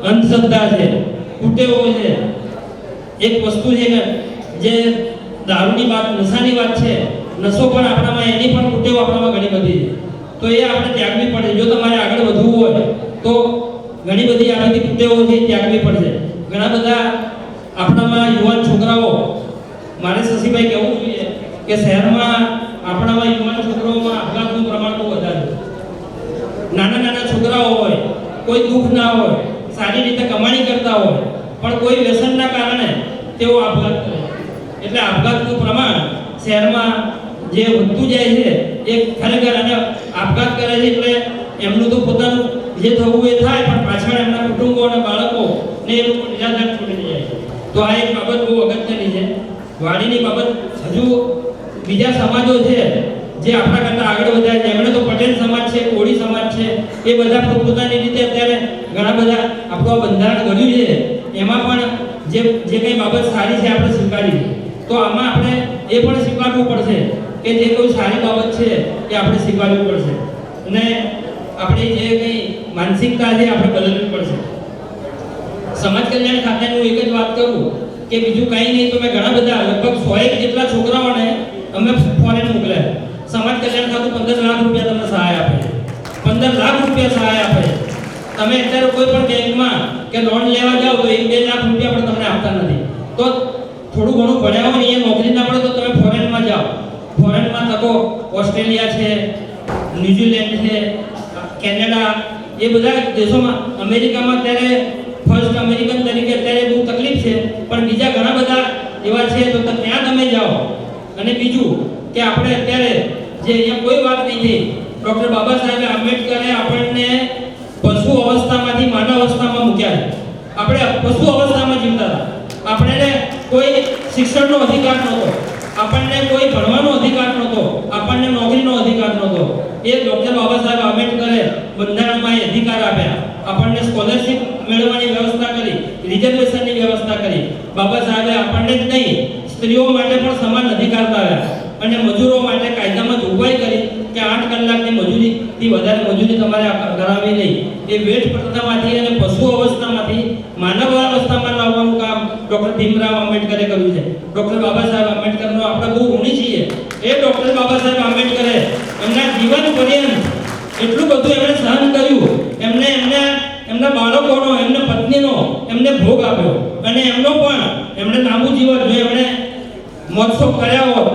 અંધશ્રદ્ધા છે, કુટેવો છે. એક વસ્તુ છે કે જે દારૂની વાત, નશાની વાત છે, નશો પણ આપણામાં, એની પણ કુટેવો આપણામાં ઘણી બધી છે. તો એ આપણે ત્યાગવી પડે. જો તમારે આગળ વધવું હોય તો ઘણી બધી આ બધી કુટેવો છે ત્યાગવી પડશે. ઘણા બધા આપણામાં યુવાન છોકરાઓ, મારે શશીભાઈ કહેવું જોઈએ કે શહેરમાં આપણામાં યુવાન છોકરાઓમાં આપઘાતનું પ્રમાણ બહુ વધારે છે. નાના નાના છોકરાઓ હોય, કોઈ દુઃખ ના હોય, સારી રીતે કમાણી કરતા હોય, પણ કોઈ વ્યસનના કારણે તેઓ આપઘાત કરે. એટલે આપઘાતનું પ્રમાણ શહેરમાં જે વધતું જાય છે એ ખરેખર, અને આપઘાત કરે છે એટલે એમનું તો પોતાનું જે થવું એ થાય, પણ પાછળ એમના કુટુંબો અને બાળકો ને એ લોકો નિરાધાર છોડી જાય છે. તો આ એક બાબત બહુ અગત્યની છે. વાડીની બાબત હજુ બીજા સમાજો છે જે આપણા કરતાં આગળ વધ્યા છે. એમણે તો પટેલ સમાજ છે, કોળી સમાજ છે, એ બધા પોતપોતાની રીતે અત્યારે ઘણા બધા આપણું બંધારણ કર્યું છે. એમાં પણ જે કંઈ બાબત સારી છે આપણે સ્વીકારી. તો આમાં આપણે એ પણ સ્વીકારવું પડશે કે જે કોઈ સારી બાબત છે એ આપણે સ્વીકારવી પડશે. અને આપણી જે કંઈ માનસિકતા છે આપણે બદલવી પડશે. સમાજ કલ્યાણ ખાતાની હું એક જ વાત કરું કે બીજું કંઈ નહીં તો મેં ઘણા બધા લગભગ 100 જેટલા છોકરાઓને અમે ફોરેન મોકલ્યા. સમાજ કલ્યાણ ખાતું 15 લાખ રૂપિયા તમને સહાય આપે છે. 15 લાખ રૂપિયા સહાય આપે છે. તમે અત્યારે કોઈ પણ બેંકમાં કે લોન લેવા જાઓ તો 1-2 લાખ રૂપિયા પણ તમને આપતા નથી. તો થોડું ઘણું ભણ્યા હોય ને એ નોકરી ના મળે તો તમે ફોરેનમાં જાઓ. ફોરેનમાં તકો ઓસ્ટ્રેલિયા છે, ન્યુઝીલેન્ડ છે, કેનેડા, એ બધા દેશોમાં, અમેરિકામાં અત્યારે ફર્સ્ટ અમેરિકન તરીકે અત્યારે બહુ તકલીફ છે, પણ બીજા ઘણા બધા એવા છે તો ત્યાં તમે જાઓ. અને બીજું કે આપણે અત્યારે જે અહીંયા કોઈ વાત નહીં થઈ, ડૉક્ટર બાબા સાહેબ આંબેડકરે આપણને પશુ અવસ્થામાંથી માનવ અવસ્થામાં મૂક્યા છે. આપણે પશુ અવસ્થામાં જીવતા હતા. આપણને કોઈ શિક્ષણનો અધિકાર નહોતો, આપણને કોઈ ભણવાનો અધિકાર નહોતો, આપણને નોકરીનો અધિકાર નહોતો. એ ડૉક્ટર બાબા સાહેબ આંબેડકરે બંધારણમાં એ અધિકાર આપ્યા. આપણને સ્કોલરશિપ મેળવવાની વ્યવસ્થા કરી, રિઝર્વેશનની વ્યવસ્થા કરી. બાબા સાહેબે આપણને જ નહીં, સ્ત્રીઓ માટે પણ સમાન અધિકાર લાવ્યા. અને મજૂરો માટે કાયદામાં જોગવાઈ કરી કે 8 કલાકની મજૂરીથી વધારે મજૂરી તમારે કરાવવી નહીં. એ વેઠ પ્રથામાંથી અને પશુ અવસ્થામાંથી માનવ અવસ્થામાં લાવવાનું કામ ડૉક્ટર ભીમરાવ આંબેડકરે કર્યું છે. ડૉક્ટર બાબા સાહેબ આંબેડકરનો આપણે બહુ ઋણી છીએ. એ ડૉક્ટર બાબા સાહેબ આંબેડકરે એમના જીવન પર્યંત એટલું બધું એમણે સહન કર્યું. એમના બાળકોનો, એમના પત્નીનો એમને ભોગ આપ્યો. અને એમણે લાંબુ જીવન, જો એમણે મોક્ષો કર્યા હોત,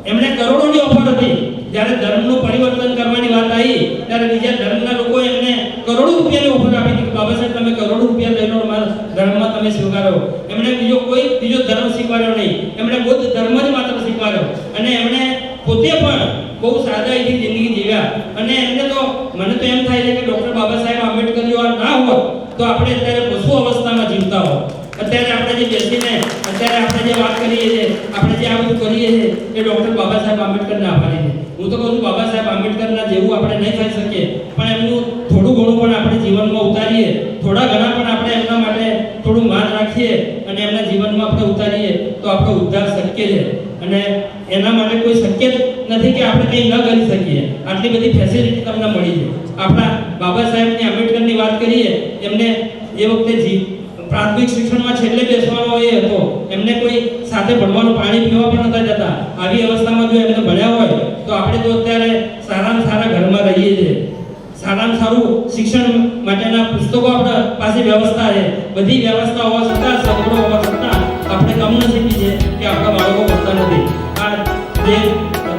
એમણે કરોડોની ઓફર હતી. જ્યારે ધર્મનું પરિવર્તન કરવાની વાત આવી ત્યારે બીજા ધર્મના લોકો એમને કરોડો રૂપિયાની ઓફર આપી હતી. બાબા સાહેબ તમે કરોડો રૂપિયા લઈ લો, મારા ધર્મમાં તમે સ્વીકારો. એમણે બીજો ધર્મ સ્વીકાર્યો નહીં. એમણે બૌદ્ધ ધર્મ જ માત્ર સ્વીકાર્યો. અને એમણે પોતે પણ બહુ સાદાઈથી જિંદગી જીવ્યા. અને એમને તો, મને તો એમ થાય છે કે ડૉક્ટર બાબા સાહેબ આંબેડકર જો ના હોત તો આપણે અત્યારે પશુ અવસ્થામાં જીવતા હોત. અત્યારે આપણે જે બેસીને અત્યારે આપણે જે વાત કરીએ છીએ, આપણે જે આ બધું કરીએ છીએ એ ડૉક્ટર બાબા સાહેબ આંબેડકરના આભારી છે. હું તો કહું છું બાબા સાહેબ આંબેડકરના જેવું આપણે નહીં થઈ શકીએ, પણ એમનું થોડું ઘણું પણ આપણે જીવનમાં ઉતારીએ, થોડા ઘણા પણ આપણે એમના માટે થોડું માન રાખીએ અને એમના જીવનમાં આપણે ઉતારીએ તો આપણો ઉદ્ધાર શક્ય છે. અને એના માટે કોઈ શક્ય નથી કે આપણે કંઈ ન કરી શકીએ. આટલી બધી ફેસિલિટી તમને મળી છે. આપણા બાબા સાહેબની આંબેડકરની વાત કરીએ, એમને એ વખતે પ્રાથમિક શિક્ષણમાં છેલ્લે બેસવાનો એ હતો. એમને કોઈ સાથે ભણવાનું પાણી પીવા પણ નતા જતા. આવી અવસ્થામાં જો એમને ભણ્યા હોય તો આપણે તો અત્યારે સારામાં સારા ઘરમાં રહીએ છીએ. સારામાં સારું શિક્ષણ માટેના પુસ્તકો આપણા પાસે વ્યવસ્થા છે. બધી વ્યવસ્થા હોવા છતાં, સગવડો હોવા છતાં આપણે કમનસીબી છે કે આપણા બાળકો ભણતા નથી. આ જે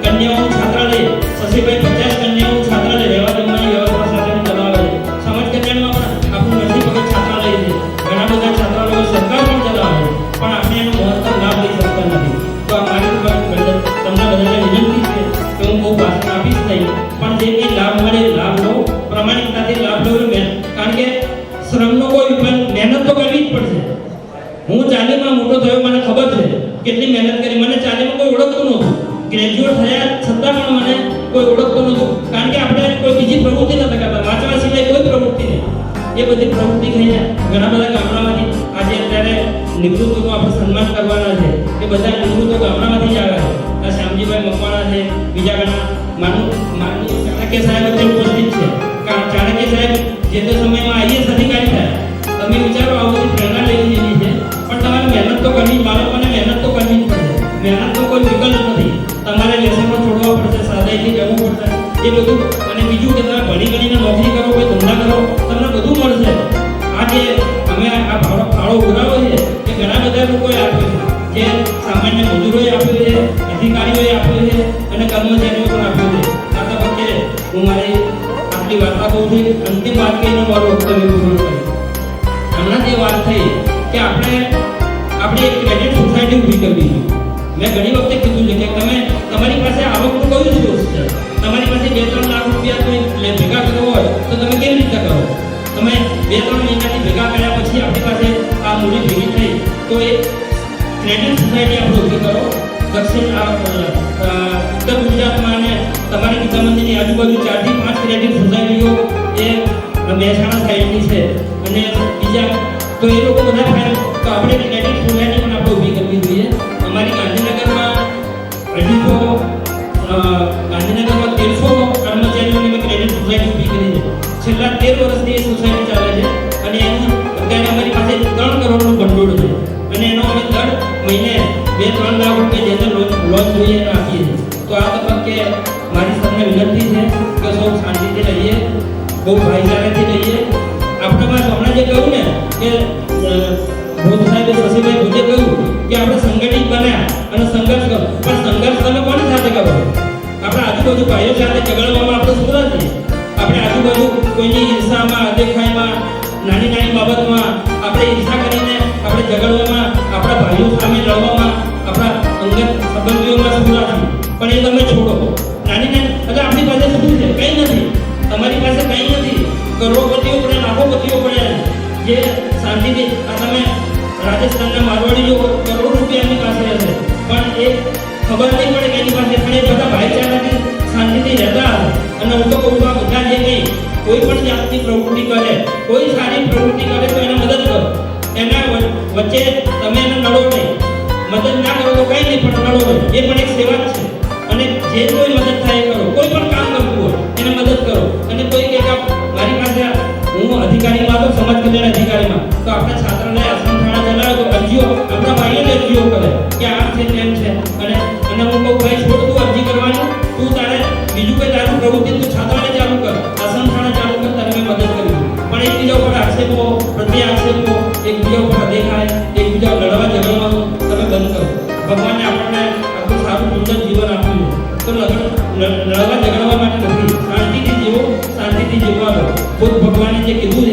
કન્યાઓનું છાત્રાલય, શશીભાઈ 50 કન્યાઓનું છાત્રાલય રહેવા જમવાની વ્યવસ્થા સાથે ચલાવે છે. સમાજ કલ્યાણમાં પણ આપણું નસીબ વગર છાત્રાલય છે. ઘણા બધા છાત્રાલયો સરકાર પણ ચલાવે છે, પણ આપણે એનો મહત્તમ લાભ લઈ શકતા નથી. તો આ મારી તમને બધાને વિનંતી છે કે હું બહુ ભાષણ આપીશ નહીં, પણ જે કંઈ લાભ મળે લાભ લો, પ્રમાણિકતાથી લાભ લો. કારણ કે શ્રમનો કોઈ મહેનત તો કરવી જ પડશે. હું 40માં મોટો થયો, મને ખબર છે કેટલી મહેનત કરી. મને 40માં કોઈ ઓળખતું નહોતું. ગ્રેજ્યુએટ થયા છતાં પણ મને કોઈ ઓળખતું નહોતું, કારણ કે આપણે કોઈ બીજી પ્રવૃત્તિ નતા કરતા. વાંચવા સિવાય કોઈ પ્રવૃત્તિ નહીં. એ બધી પ્રવૃત્તિ થઈને ઘણા બધા ગામડામાંથી આજે અત્યારે નિવૃત્તોનું આપણે સન્માન કરવાના છે. એ બધા નિવૃત્તો ગામડામાંથી જ આવ્યા છે. આ શ્યામજીભાઈ મકવાણા છે, બીજા ઘણા માનનીય ચાણક્ય સાહેબ અત્યારે ઉપસ્થિત છે. ચાણક્ય સાહેબ જે તે સમયમાં આઈએએસ અધિકારી થયા. તમે વિચારો, આ બધી પ્રેરણા લેવી જેવી છે. પણ તમારે મહેનત તો કરવી, બાળકોને મહેનત તો કરવી જ પડશે. મહેનતનો કોઈ વિકલ્પ નથી. તમારે વ્યસનો છોડવા પડશે, સાદાઈથી જવું પડશે. એ બધું. અને બીજું કે તમે ભણી ગણીને નોકરી કરો, કોઈ ધંધા કરો, તમને બધું મળશે. આ જે અમે આ ફાળો ઉઘરાવો છે એ ઘણા બધા લોકોએ આપ્યો છે. જે સામાન્ય મજૂરોએ આપ્યો છે, અધિકારીઓએ આપ્યો છે અને કર્મચારીઓ પણ આપ્યો છે. આ તબક્કે હું મારી આટલી વાર્તા કહું છું. અંતિમ વાત કહીને મારું વક્તવ્ય પૂર્ણ કરીશ. હમણાં જે વાત થઈ કે આપણે એક ક્રેડિટ સોસાયટી ઊભી કરવી છે. મેં ઘણી વખતે કીધું છે કે તમારી પાસે આવકનું કયું સોર્સ છે? તમારી પાસે 2-3 લાખ રૂપિયા કોઈ ભેગા કરવો હોય તો તમે કેવી રીતે કરો? તમે 2-3 મહિનાથી ભેગા કર્યા પછી આપણી પાસે આ મૂડી ભેગી થઈ તો એ ક્રેડિટ સોસાયટી આપણે ઊભી કરો. ઉત્તર ગુજરાતમાં અને તમારી ગીતામંદિરની આજુબાજુ 4 થી 5 ક્રેડિટ સોસાયટીઓ એ મહેસાણા સાઈડની છે. અને બીજા તો એ લોકો બધા થાય તો આપણે ક્રેડિટ સોસાયટી પણ આપણે ઊભી કરવી જોઈએ. અમારી ગાંધીનગરમાં 1300 કર્મચારીઓની મેં ક્રેડિટ સોસાયટી ઊભી કરી છે. છેલ્લા 13 વર્ષથી એ સોસાયટી ચાલે છે અને એનું અત્યારે અમારી પાસે 3 કરોડનું ભંડોળ છે. અને એનો અમે દર મહિને 2-3 લાખ રૂપિયા જે લોન જોઈએ એને આપીએ છીએ. તો આ તબક્કે મારી સૌને વિનંતી છે કે સૌ શાંતિથી રહીએ, બહુ ભાઈચારાથી રહીએ. આપણામાં હમણાં જે કહ્યું ને કે ભોજ સાહેબે, શશીભાઈ ભોજે કહ્યું કે આપણે સંગઠિત બન્યા અને સંઘર્ષ કરો. પણ સંઘર્ષ તમે કોની સાથે કરો? આપણા આજુબાજુ ભાઈઓ સાથે ઝઘડવામાં આપણે શું નથી? આપણે આજુબાજુ કોઈની ઈર્ષામાં, અદેખાઈમાં, નાની બાબતમાં આપણે ઈર્ષા કરીને આપણે ઝઘડવામાં, આપણા ભાઈઓ સામે લડવામાં, આપણા અંગત સંબંધીઓમાં શું નથી? પણ એ તમે છોડો. એટલે આપણી પાસે શું છે? કંઈ નથી. તમારી પાસે કંઈ નથી. કરોડપતિઓ પડે, લાખોપતિઓ પડે જે શાંતિથી. આ તમે રાજસ્થાનના મારવાડીઓ કરોડો રૂપિયા એમની પાસે હશે, પણ એ ખબર નહીં પડે કે એની પાસે. પણ એ બધા ભાઈચારાથી શાંતિથી રહેતા હશે. અને હું તો કહું છું આ બધા જે કંઈ કોઈ પણ જાતની પ્રવૃત્તિ કરે, કોઈ સારી પ્રવૃત્તિ કરે તો એને મદદ કરો. એના વચ્ચે તમે એને નડો નહીં. મદદ ના કરો તો કંઈ નહીં, પણ નડો નહીં. એ પણ એક સેવા જ છે. અને જે કોઈ મદદ થાય એ કરો. કોઈ પણ કામ કરવું હોય એને મદદ કરો. અને કોઈ કે મારી પાસે હું અધિકારીમાં તો સમાજ કલ્યાણ અધિકારીમાં તો આપણે છાત્રાલય આશ્રમશાળા ચલાવે તો અરજીઓ આપણા ભાઈઓ અરજીઓ કરે કે આમ છે તેમ છે. અને હું કહું ભાઈ છોડ તું અરજી કરવાની, તું તારે બીજું કંઈ તારું પ્રવૃત્તિ તું છાત્રાલય ચાલુ કર, આશ્રમશાળા ચાલુ કર, તને મેં મદદ કરી. પણ એકબીજા ઉપર આક્ષેપો, પ્રત્યે આક્ષેપો, એકબીજા ઉપર દેખાય, એકબીજા લડવા ઝઘડવાનું તમે બંધ કરો. ભગવાને આપણને આટલું સારું સુંદર જીવન આપ્યું છે તો લડવા ઝઘડવા માટે નથી. શાંતિથી જીવો, શાંતિથી જીવવા દો. ખુદ ભગવાને જે કીધું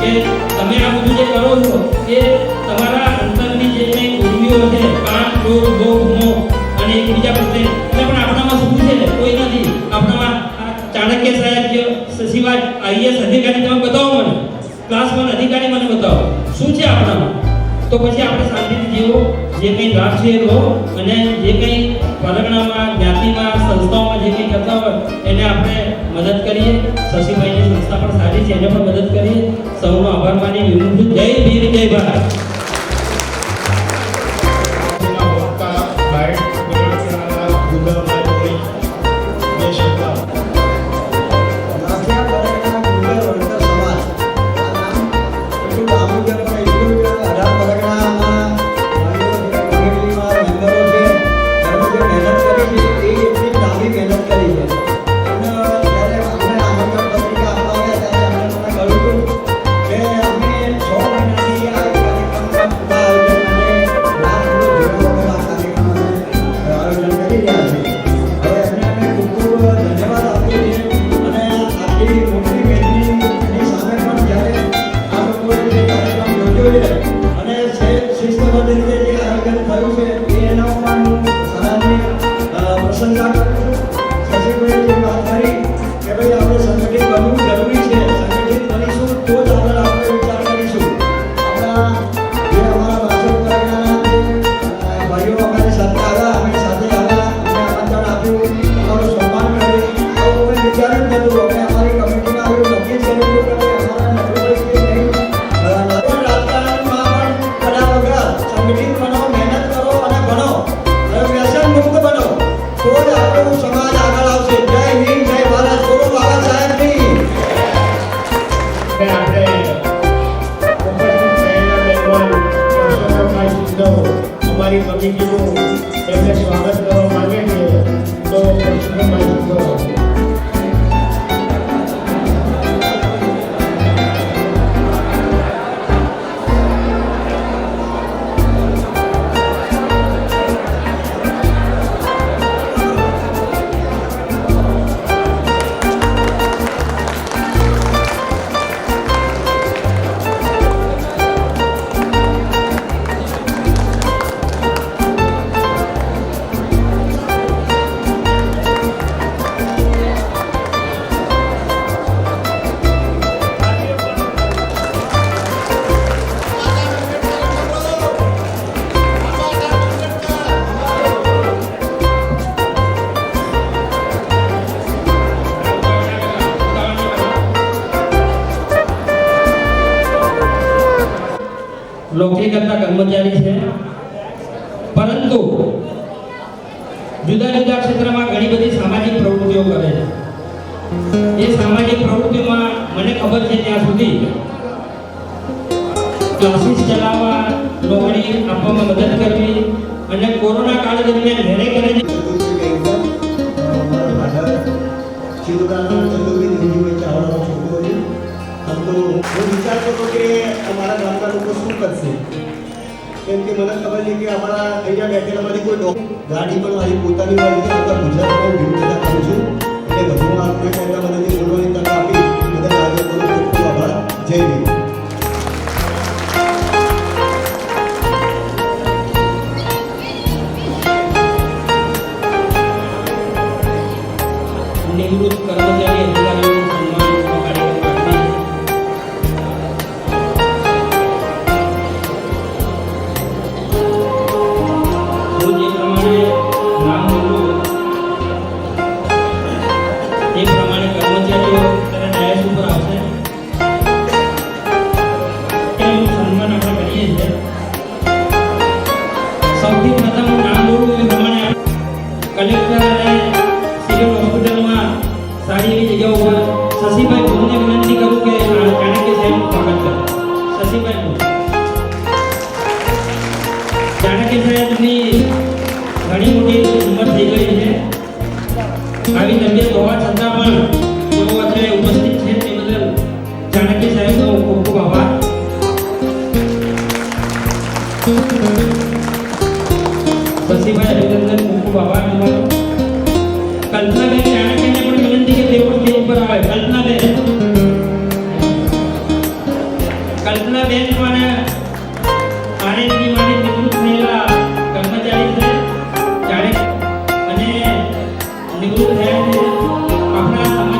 છે કે તમે આ બધું જે કરો છો એ તમારા અંતરની જે કંઈ ઉર્મિઓ છે, કામ, ક્રોધ, લોભ, મોહ અને એકબીજા પ્રત્યે, એટલે પણ આપણામાં શું છે? કોઈ નથી. આપણામાં ચાણક્ય સાહેબ જે સિવાય આઈએએસ અધિકારી તમે બતાવો મને, ક્લાસ 1 અધિકારી મને બતાવો. શું છે આપણામાં? તો પછી આપણે શાંતિથી જીવો, જે કંઈ લાભ છે એ લો, અને જે કંઈ પરગણામાં, જ્ઞાતિમાં, સંસ્થાઓમાં જે કંઈ કરતા હોય એને આપણે મદદ કરીએ. શશીભાઈની સંસ્થા પણ સારી છે, એને પણ મદદ કરીએ. સૌનો આભાર માની વિનંતી છું. જય વીર જય ભારત. અમારી કમિટીનું એમને સ્વાગત કરવા માંગે છે તો નોકરી કરતા કર્મચારી છે, પરંતુ જુદા જુદા ક્ષેત્રમાં ઘણી બધી સામાજિક પ્રવૃત્તિઓ કરે છે. એ સામાજિક પ્રવૃત્તિઓમાં મને ખબર છે ત્યાં સુધી ક્લાસીસ ચલાવવા, નોકરી આપવામાં મદદ કરવી, અને કોરોના કાળ દરમિયાન ઘરે ઘરે અમારા લોકો શું કરશે, કેમ કે મને ખબર છે કે અમારા અહીંયા બેઠેલામાંથી કોઈ ગાડી પણ મારી પોતાની વાળી છે. આખા ગુજરાતમાં હું વિવિધતા કરું છું, એટલે વધુમાં આપણે પહેલાં મને જે બોલવાની તક આપી બધા રાજ્ય ખૂબ ખૂબ આભાર. જય હિન્દ. નિવૃત્ત કર્મચારી અધિકારીઓનું સન્માન સૌથી પ્રથમ નામ બોલવું એ પ્રમાણે કલેક્ટર અને સિવિલ હોસ્પિટલમાં સારી એવી જગ્યા ઉપર શશીભાઈ ભૂલને વિનંતી કરું કે ચાણક્ય સાહેબનું સ્વાગત કરે. શશીભાઈ ભૂલ, ચાણક્ય સાહેબની ઘણી મોટી ઉંમર થઈ ગઈ છે. આવી તબિયત હોવા છતાં પણ તેઓ અત્યારે ઉપસ્થિત છે, તે બદલ ચાણક્ય સાહેબનો ખૂબ ખૂબ આભાર. શશીભાઈ અભિનંદન, ખૂબ ખૂબ આભાર તમારો. કલ્પનાબેન ચાણક્યને પણ વિનંતી કે તેઓ સ્ટેજ ઉપર આવે. કલ્પનાબેન પણ આણંદની માની નિવૃત્ત થયેલા કર્મચારી છે, અને નિવૃત્ત થયા છે. આપણા સમાજ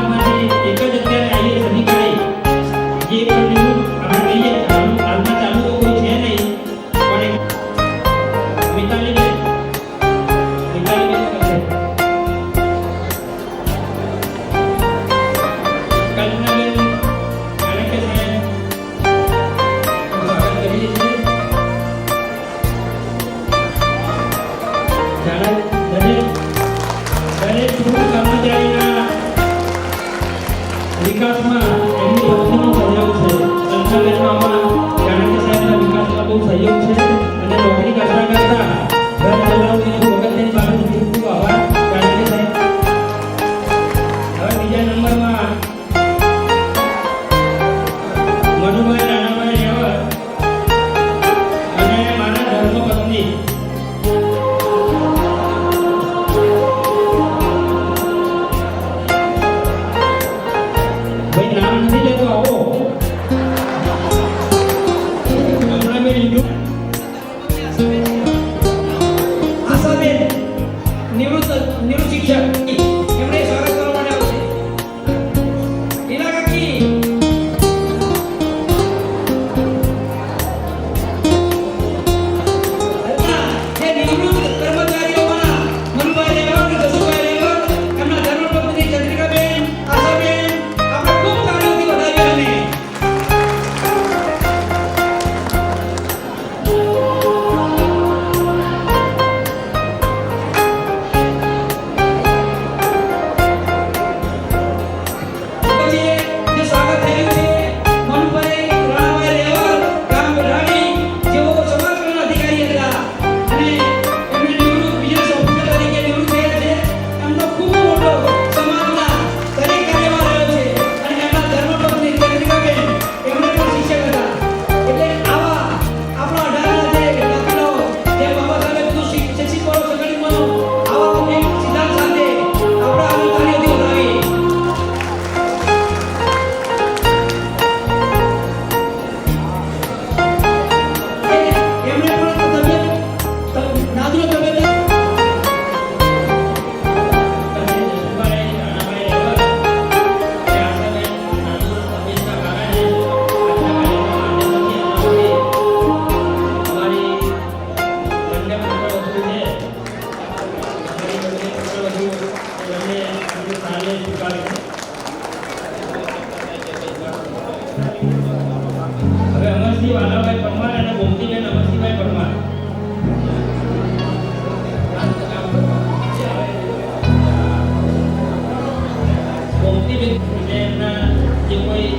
ગોમતી વ્યક્તિ એમના જે કોઈ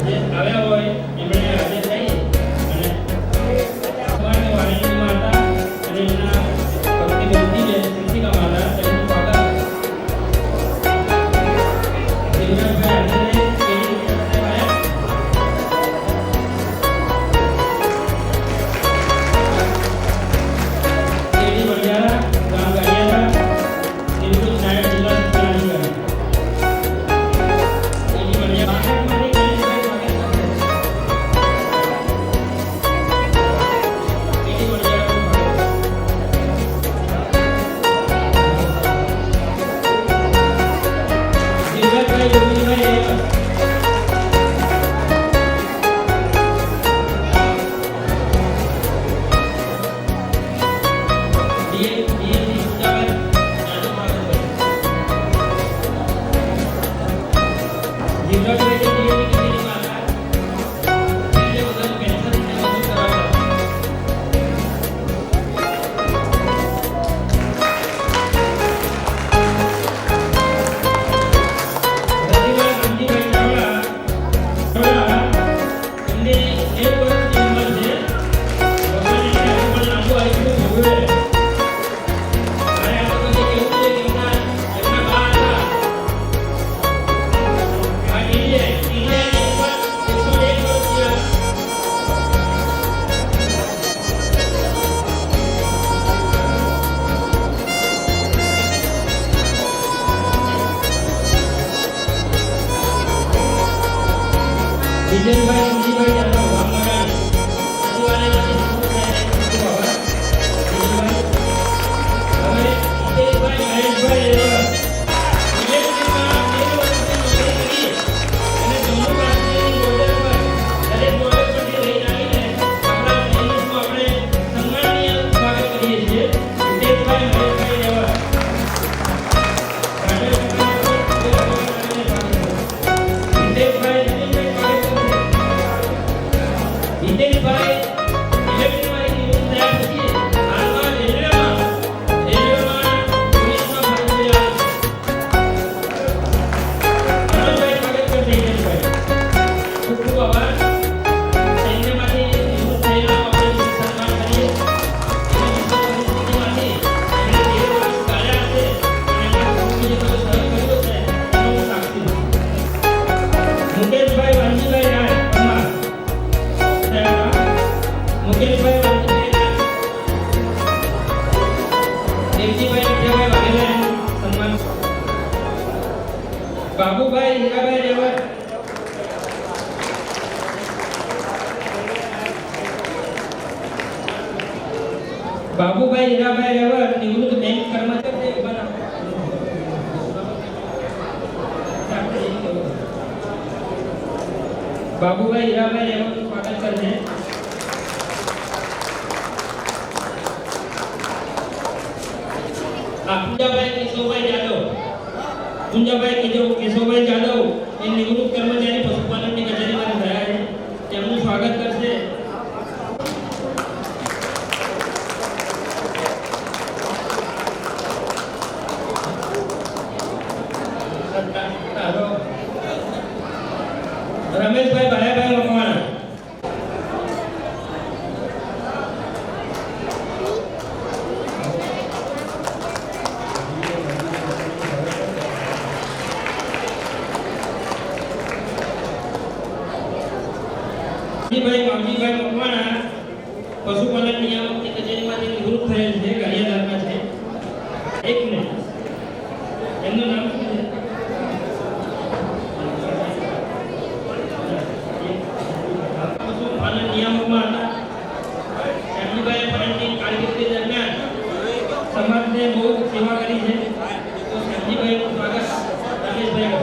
જે આવ્યા હોય એમણે હાજર થઈ અને ભગવાનની વાણીની માતા અને એમના ભક્તિ ગોમતી બેન શિક્ષિકા માતા તેમનું સ્વાગત દેવરાજભાઈ હાજર રહે કેવી રીતે આવ્યા કેવી વડિયાળા ગામ ગાડિયાળા નિવૃત્ત નાયબ જિલ્લા શિક્ષણાધિકારી કેવી વડિયાળા મારી ગણેશભાઈ સ્વાગત કરે કેવી વડિયાળા જીવરાજભાઈ ગોવિંદભાઈ રેવત વિજયભાઈ મુજીભાઈ જાદવ ગામડાની સચિવાલયમાંથી હવે વિજયભાઈ મહેશભાઈ અને જમ્મુ કાશ્મીરની બોર્ડર પર દરેક બોર્ડર પરથી લઈને આવીને આપણા સૈનિકનું આપણે સન્માનીય સ્વાગત કરીએ છીએ વિજયભાઈ મહેશભાઈ રેવત વિજયભાઈ ઇલેક્ટ્રિકવાળી નિવૃત્ત થયા પછી હાલમાં રેલવેમાં પોલીસમાં ફરજ બજાવે છે. મનોજભાઈ સ્વાગત કરશે વિજયભાઈ. ખૂબ ખૂબ આભાર. સૈન્યમાંથી નિવૃત્ત થયેલા આપણે સન્માન કરીએ. અને વિશ્વ પરિસ્થિતિમાંથી એમણે 13 વર્ષ કાઢ્યા હશે અને એમના કુટુંબીએ બધો સહયોગ કર્યો છે એનો હું સાક્ષી છું. મુકેશભાઈ વાંજીભાઈ રાય પરમાર મુકેશભાઈ વાંજીભાઈ રાય દેવજીભાઈ વિજયભાઈ વાઘેલાનું સન્માન બાબુભાઈ હીરાભાઈ રેવત બાબુભાઈ હીરાભાઈ રેવત નિવૃત્ત બેંક કર્મચારી બાબુભાઈ હીરાભાઈ રેવતનું સ્વાગત કરશે. પૂંજાભાઈ કેશવભાઈ જાદવ કેશવભાઈ જાદવ એ નિવૃત્ત કર્મચારી પશુપાલનની કચેરીમાં રહ્યા છે તેમનું સ્વાગત કરશે. રમેશભાઈ ભાયાભાઈ મકવાણા માવજીભાઈ મકવાણા પશુપાલન નિયામકની કચેરીમાંથી નિવૃત્ત થયેલ છે ગારિયાધારમાં છે. એક મિનિટ એમનું નામ શું છે? પશુપાલન નિયામકમાં હતા. શ્યામજીભાઈએ ફરજની કારકિર્દી દરમિયાન સમાજને બહુ સેવા કરી છે. તો શ્યામજીભાઈનું સ્વાગત રમેશભાઈ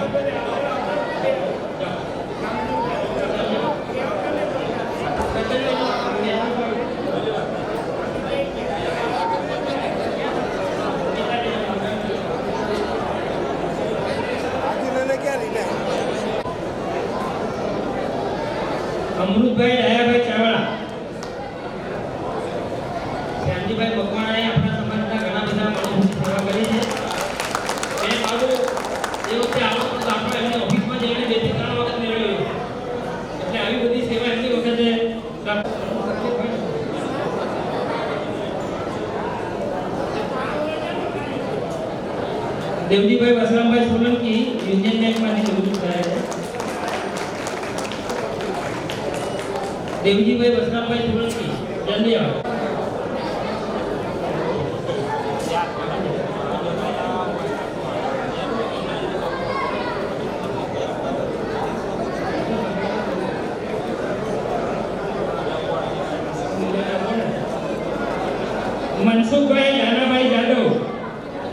અમૃતભાઈ ડાયાભાઈ ચાવડા શ્યામજીભાઈ મકવાણાએ આપણા સમાજના ઘણા બધા માણસોની સેવા કરી છે. એ બાબુ એ દેવજીભાઈ વસરામભાઈ સોલંકી યુનિયન બેંકમાંથી નિવૃત્ત થયા છે. દેવજીભાઈ વસરામભાઈ સોલંકી જલ્દી આવો. મનસુખભાઈ નાનાભાઈ જાદવ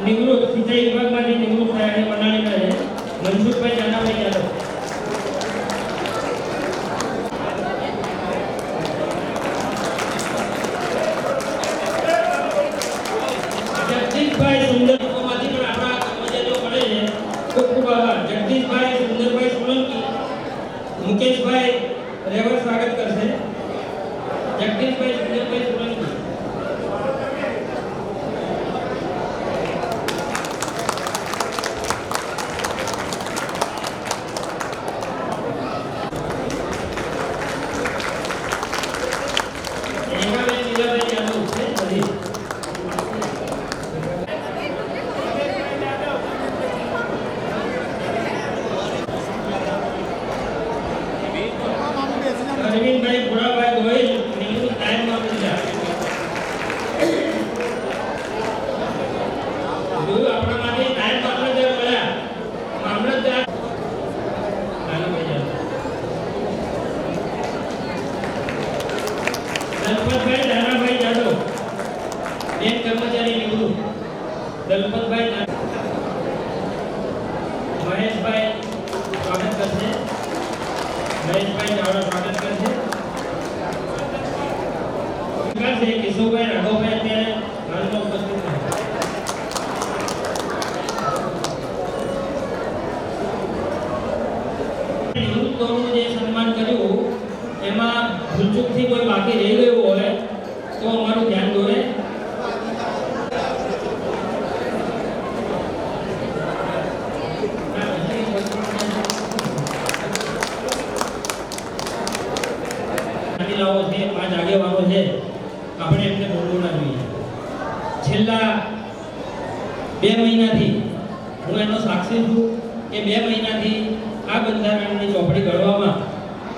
નિવૃત્ત સિંચાઈ વિભાગમાંથી નિવૃત્ત થયા છે. મનાલીના છે મનસુખભાઈ નાનાભાઈ જાદવ. જગદીશભાઈ સુંદરમાંથી પણ આપણા કર્મચારીઓ મળે છે. ખૂબ ખૂબ આભાર. જગદીશભાઈ સુંદરભાઈ સોલંકી મુકેશભાઈ રેવર સ્વાગત કરશે. જગદીશભાઈ સુંદરભાઈ સોલંકી. અરવિંદભાઈ ભોળાભાઈ ગોહિલ નિવૃત્ત નાયબ મામલતદાર. જોયું આપણા માટે નાયબ મામલતદાર મળ્યા. મામલતદાર દલપતભાઈ નાનાભાઈ જાદવ બેંક કર્મચારી નિવૃત્ત. દલપતભાઈ મહેશભાઈ સ્વાગત કરશે. મહેશભાઈ ચાવડા સ્વાગત કરશે. વિકાસ છે કેશવભાઈ રાઘવભાઈ અત્યારે હાલમાં ઉપસ્થિત છે. નિવૃત્તોનું જે સન્માન કર્યું એમાં ભૂલચૂકથી કોઈ બાકી રહી ગયું હોય તો અમારું ધ્યાન દોરે. છે 5 આગેવાનો છે આપણે એમને બોલવું ના જોઈએ. છેલ્લા 2 મહિનાથી હું એનો સાક્ષી છું કે 2 મહિનાથી આ બંધારણની ચોપડી ઘડવામાં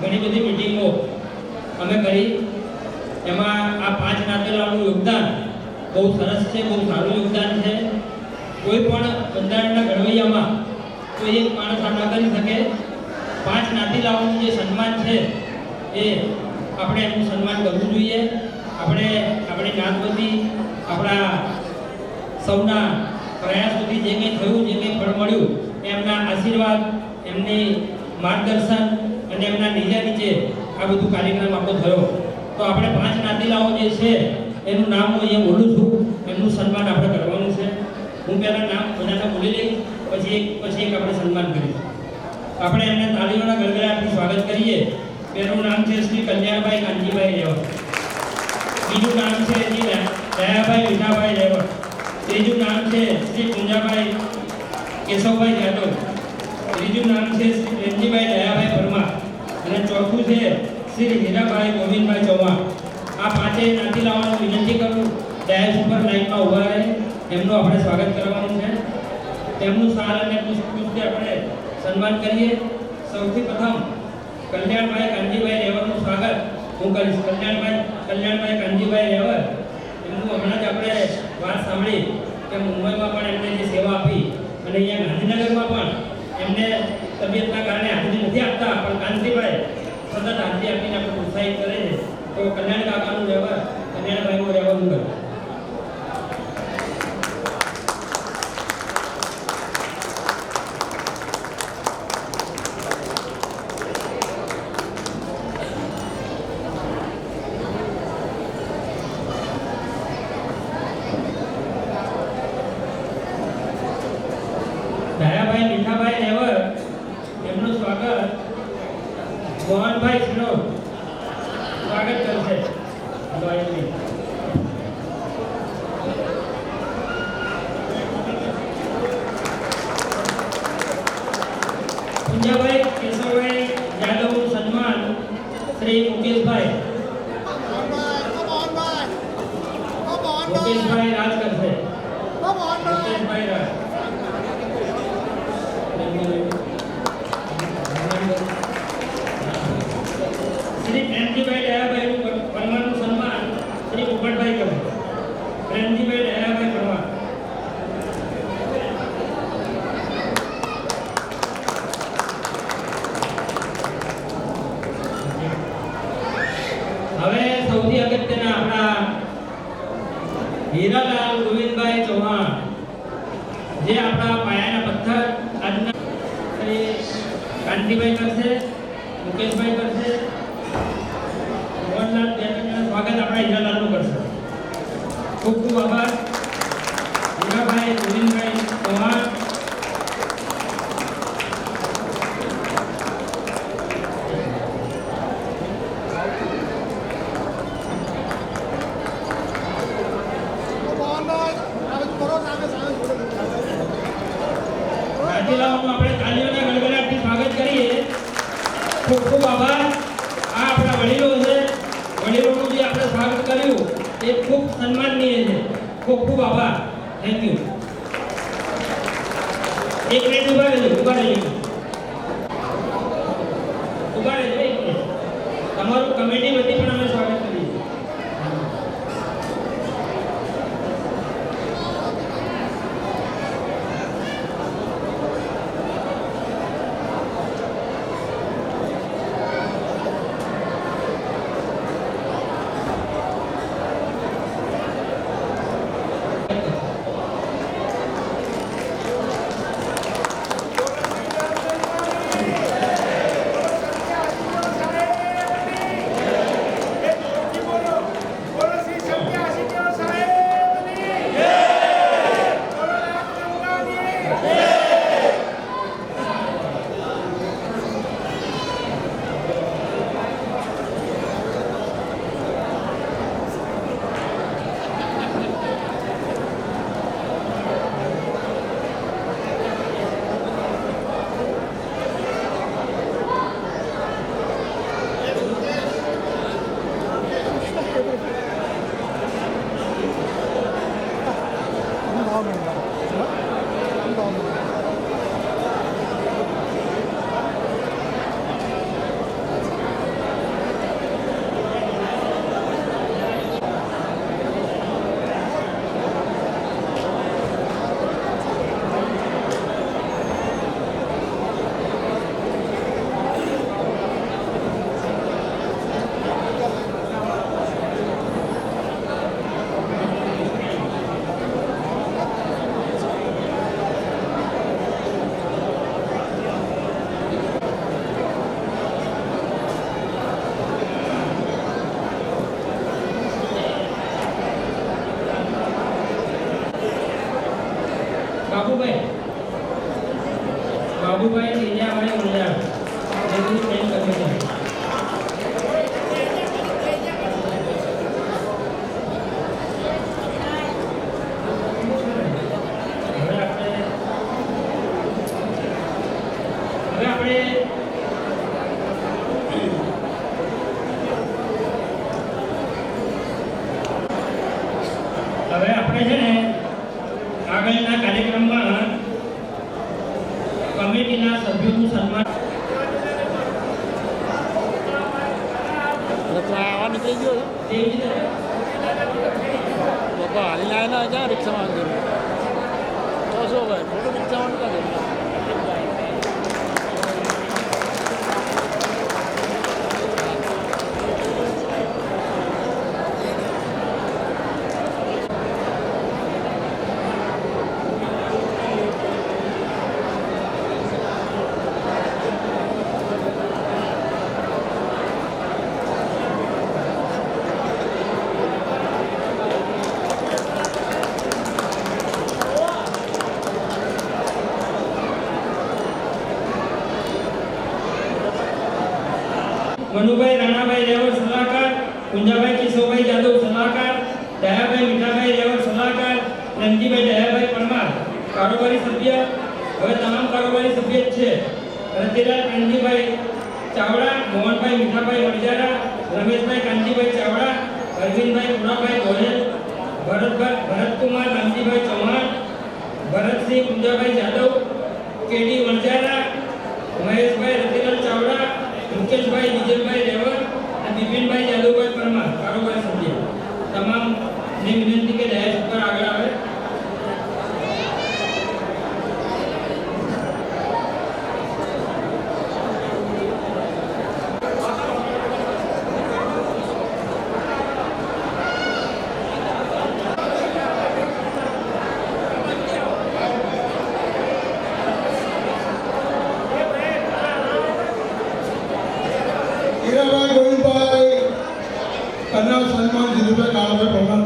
ઘણી બધી મીટિંગો અમે કરી. એમાં આ 5 નાતેલાઓનું યોગદાન બહુ સરસ છે, બહુ સારું યોગદાન છે. કોઈ પણ બંધારણના ઘડવૈયામાં કોઈ એક માણસ આ ના કરી શકે. 5 નાતીલાઓનું જે સન્માન છે એ આપણે એનું સન્માન કરવું જોઈએ. આપણે આપણી નાત વતી આપણા સૌના પ્રયાસોથી જે કંઈ થયું, જે કંઈ ફળ મળ્યું, એમના આશીર્વાદ, એમની માર્ગદર્શન અને એમના નીચે આ બધું કાર્યક્રમ આપણો થયો. તો આપણે 5 નાતીલાઓ જે છે એનું નામ હું અહીંયા બોલું છું. એમનું સન્માન આપણે કરવાનું છે. હું પહેલાં નામ બધાને બોલી લઈશ, પછી એક આપણે સન્માન કરીશું. આપણે એમને તાળીઓના ગડગડાટથી સ્વાગત કરીએ. પહેલું નામ છે શ્રી કલ્યાણભાઈ કાનજીભાઈ રેવર. બીજું નામ છે શ્રી દયાભાઈ મીઠાભાઈ રેવર. ત્રીજું નામ છે શ્રી પૂંજાભાઈ કેશવભાઈ જાદવ. ત્રીજું નામ છે શ્રી પ્રેમજીભાઈ દયાભાઈ પરમાર. અને ચોથું છે શ્રી હીરાભાઈ ગોવિંદભાઈ ચૌહાણ. આ 5 નાતી લાવવાનું વિનંતી કરું. ડાયસ ઉપર લાઈનમાં ઊભા રહે. એમનું આપણે સ્વાગત કરવાનું છે. તેમનું સાલ અને પુષ્પથી આપણે સન્માન કરીએ. સૌથી પ્રથમ કલ્યાણભાઈ કાનજીભાઈ રેવરનું સ્વાગત હું કરીશ. કલ્યાણભાઈ કાનજીભાઈ રેવર એમનું હમણાં જ આપણે વાત સાંભળી કે મુંબઈમાં પણ એમને જે સેવા આપી અને અહીંયા ગાંધીનગરમાં પણ એમને તબિયતના કારણે હાજરી નથી આપતા, પણ કાનજીભાઈ સતત હાજરી આપીને આપણે પ્રોત્સાહિત કરે છે. તો કલ્યાણ કાકાનું રેવર, કલ્યાણભાઈનું રેવરનું કરે. દયાભાઈ મીઠાભાઈ રેવર એમનું સ્વાગત મોહનભાઈ સિનોર સ્વાગત કરશે. પૂંજાભાઈ કેશવભાઈ યાદવનું સન્માન શ્રી મુકેશભાઈ રાજ કરશે. મુકેશભાઈ રાજ. જે આપણા પાયાના પથ્થર આજના કાંતિભાઈ કરશે, મુકેશભાઈ કરશે, મોહનલાલ બેનનું સ્વાગત આપણા હીરાલાલનું કરશે. ખૂબ ખૂબ આભાર. હીરાભાઈ, ગોવિંદભાઈ ચૌહાણ, રાજ્યલાલનું આપણે તાલીઓના ગણગણાટથી સ્વાગત કરીએ. ખૂબ ખૂબ આભાર. આ આપણા વડીલો છે, વડીલોનું જે આપણે સ્વાગત કર્યું એ ખૂબ સન્માનનીય છે. ખૂબ ખૂબ આભાર. Thank you. એક મિનિટ ઉભા રહેજો, ઉભા રહેજો, ઉભા રહેજો એક મિનિટ. તમારું કમિટી વતી પણ અમે સ્વાગત કરીએ. બાબુભાઈ ઇન્ડિયાવાળી ઉર્જા જેટલું પ્રેમ કરે છે. હવે આપણે છે ને આગળના કાર્યક્રમમાં કમિટીના સભ્યોનું સન્માન આવા નીકળી ગયો બાપા હાલી આવીને ક્યાં રિક્ષામાં તો શું ભાઈ મોટું રિક્ષામાં નતા મનુભાઈ રાણાભાઈ રેવર સલાહકાર, કુંજાભાઈ કિશોરભાઈ જાદવ સલાહકાર, દયાભાઈ મીઠાભાઈ રેવર સલાહકાર, રણજીભાઈ દયાભાઈ પરમાર કારોબારી સભ્ય. હવે તમામ કારોબારી સભ્ય જ છે. રતિલાલ રણજીભાઈ ચાવડા, મોહનભાઈ મીઠાભાઈ વણજારા, રમેશભાઈ કાંતિભાઈ ચાવડા, અરવિંદભાઈ પુરાભાઈ ગોહેલ, ભરતકુમાર રામજીભાઈ ચૌહાણ, ભરતસિંહ કુંજાભાઈ જાદવ, કેડી વણજારા, મહેશભાઈ રતિલાલ ચાવડા, મુકેશભાઈ વિજયભાઈ રેવર અને બિપિનભાઈ જાદવભાઈ પરમાર કારોબારી સભ્ય. તમામને વિનંતી કે દહેજ ઉપર આગળ આવે. જીતુભાઈ કાળાભાઈ પરમાર